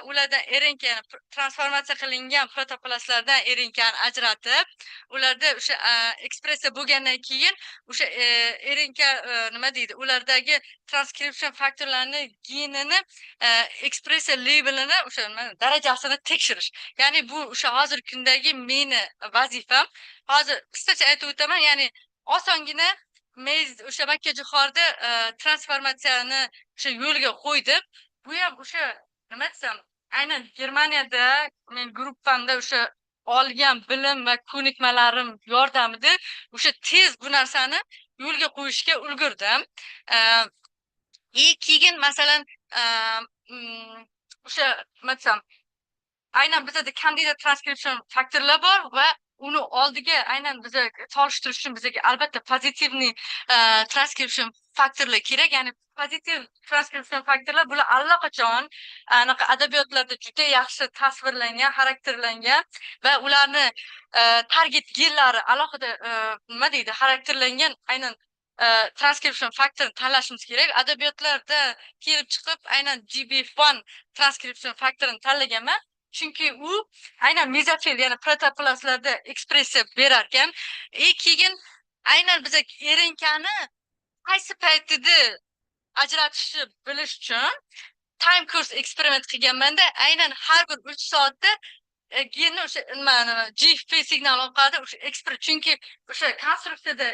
ulardan RNK transformatsiya qilingan protoplastlardan RNKni ajratib, ularda o'sha ekspressiya bo'lgandan keyin o'sha RNK nima deydi? Ulardagi transcription faktorlarni genini ekspressiya labelini o'sha darajasini tekshirish. Ya'ni bu o'sha hozirgi kundagi meni vazifam. Hozir qisqacha aytib o'taman, ya'ni osongina o'sha Makka jo'xorida transformatsiyani o'sha yo'lga qo'ydim. Bu ham o'sha nima desam, aynan Germaniyada men gruppamda o'sha olgan bilim va ko'nikmalarim yordamida o'sha tez bu narsani yo'lga qo'yishga ulgurdim. Keyin masalan o'sha nima desam, aynan bizada candidate transcription faktorlar bor va uni oldiga aynan biza solishtirish uchun bizga albatta pozitivniy transcription faktorlar kerak. Ya'ni pozitiv transcription faktorlar bular allaqachon anaqa adabiyotlarda juda yaxshi tasvirlangan, xarakterlangan va ularni target genlari alohida nima deydi, xarakterlangan aynan transcription faktorini tanlashimiz kerak. Adabiyotlarda kelib chiqib aynan GB1 transcription faktorini tanlaganman. Chunki u aynan mezofil, ya'ni protoplastlarda ekspressiya berar ekan. Keyin aynan biza RNKni qaysi paytida ajratishni bilish uchun time course eksperiment qilganmanda, aynan har bir 3 soatda genni o'sha GFP signal orqali o'sha chunki o'sha konstruksiyada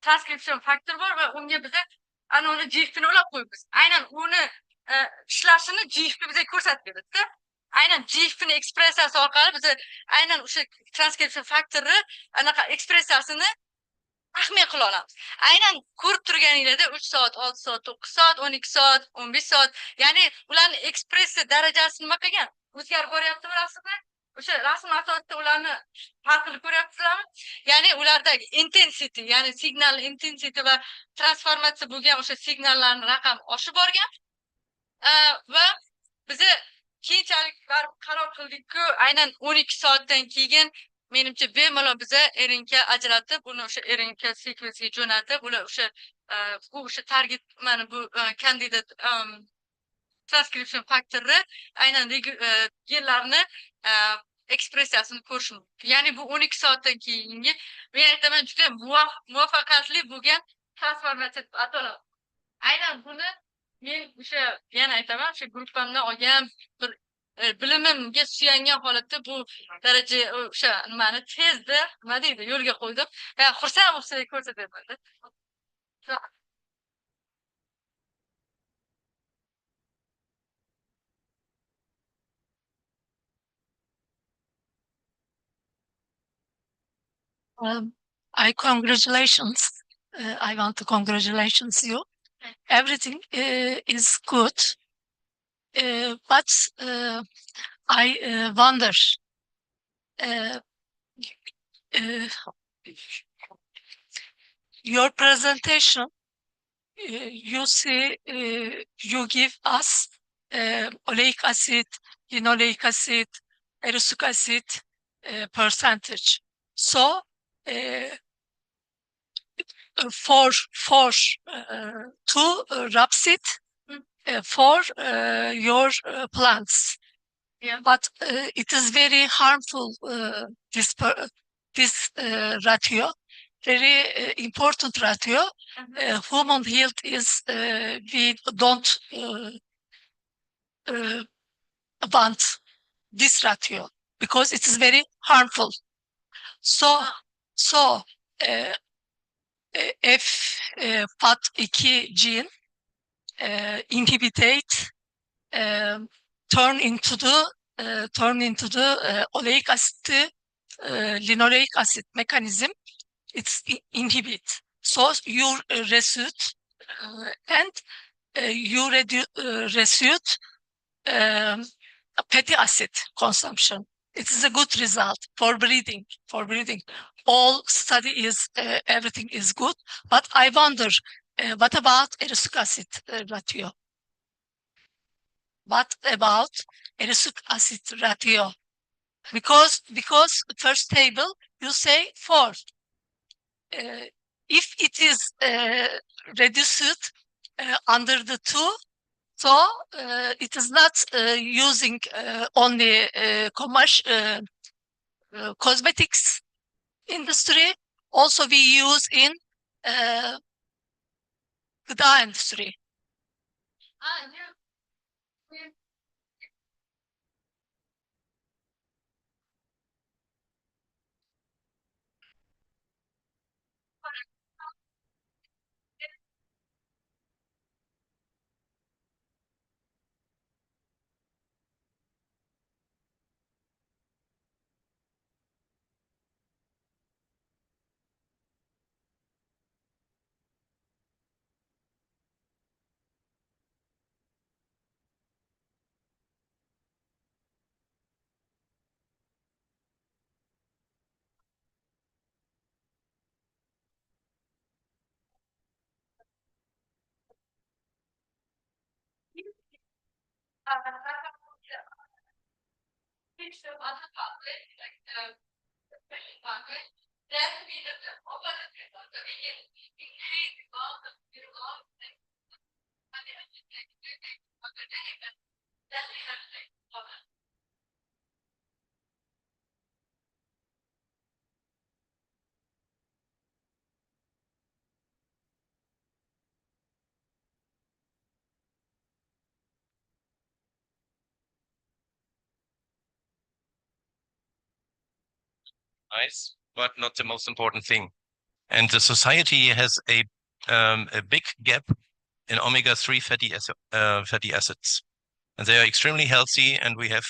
transcription faktor bor va unga biza ana uni GFPni ulab qo'yibmiz. Aynan uni ishlashini GFP bizga ko'rsatib beradi. Aynan GFPni ekspressiyasi orqali biz aynan o'sha transcription faktori anaqa ekspressiyasini taxmin qila olamiz. Aynan ko'rib turganingizda 3 soat, 6 soat, 9 soat, 12 soat, 15 soat, ya'ni ularni ekspressiya darajasi nima qilgan? O'zgarib boryaptimi rasmda? O'sha rasm asosida ularni farqini ko'ryapsizlarmi? Ya'ni ulardagi intensity, ya'ni signal intensity va transformatsiya bo'lgan o'sha signallarning raqami oshib borgan. Va biz keyinchalik qaror qildikku, aynan 12 soatdan keyin menimcha bemalol biza RNK ajratib, uni o'sha RNK sekvensiga jo'natib, ular o'sha bu o'sha target mana bu kandidat transcription faktori aynan genlarni ekspressiyasini ko'rish mumkin. Ya'ni bu 12 soatdan keyingi men aytaman juda muvaffaqiyatli bo'lgan transformatsiya ataladi. Aynan buni men o'sha yana aytaman, o'sha gruppamdan olgan bir bilimimga suyangan holatda bu daraja o'sha nimani tezda nima deydi yo'lga qo'ydim. Xursand bo'lsangiz ko'rsataman. I congratulations. I want to congratulations you. Everything is good, but I wonder. Your presentation, you see, you give us oleic acid, linoleic acid, erucic acid percentage. So for two rapsid for your plants. Yeah. But it is very harmful, this ratio, very important ratio. Human health is, we don't want this ratio because it is very harmful. So if FAT2 gene inhibitate, turn into the oleic acid, linoleic acid mechanism, it's inhibit. So your residue and you reduce fatty acid consumption. It is a good result for breathing. All study is everything is good, but I wonder what about erucic acid ratio? What about erucic acid ratio? Because first table you say 4. If it is reduced under the 2, so it is not using only commercial cosmetics industry. Also, we use in gıda industry. Nice, but not the most important thing. And the society has a big gap in omega-3 fatty acids, and they are extremely healthy. And we have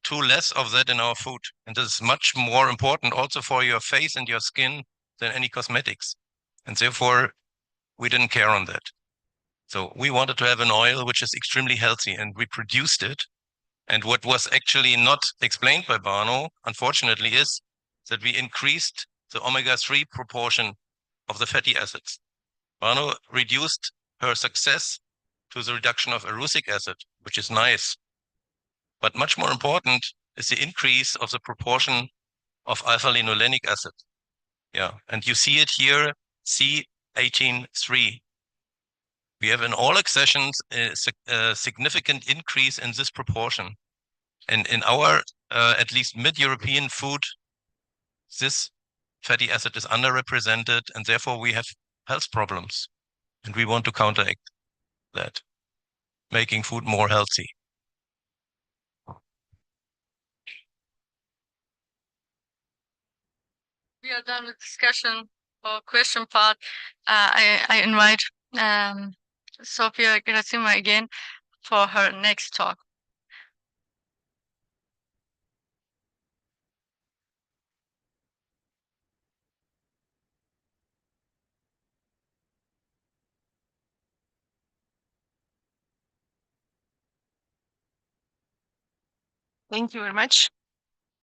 too less of that in our food, and this is much more important also for your face and your skin than any cosmetics. And therefore, we didn't care on that. So we wanted to have an oil which is extremely healthy, and we produced it. And what was actually not explained by Bano, unfortunately, is that we increased the omega-3 proportion of the fatty acids. Bano reduced her success to the reduction of erucic acid, which is nice. But much more important is the increase of the proportion of alpha-linolenic acid. Yeah, and you see it here. See 18.3. We have in all accessions a significant increase in this proportion. And in our, at least mid-European food, this fatty acid is underrepresented, and therefore we have health problems. And we want to counteract that, making food more healthy. We are done with discussion or question part. I invite Sofia Gerasima again for her next talk. Thank you very much.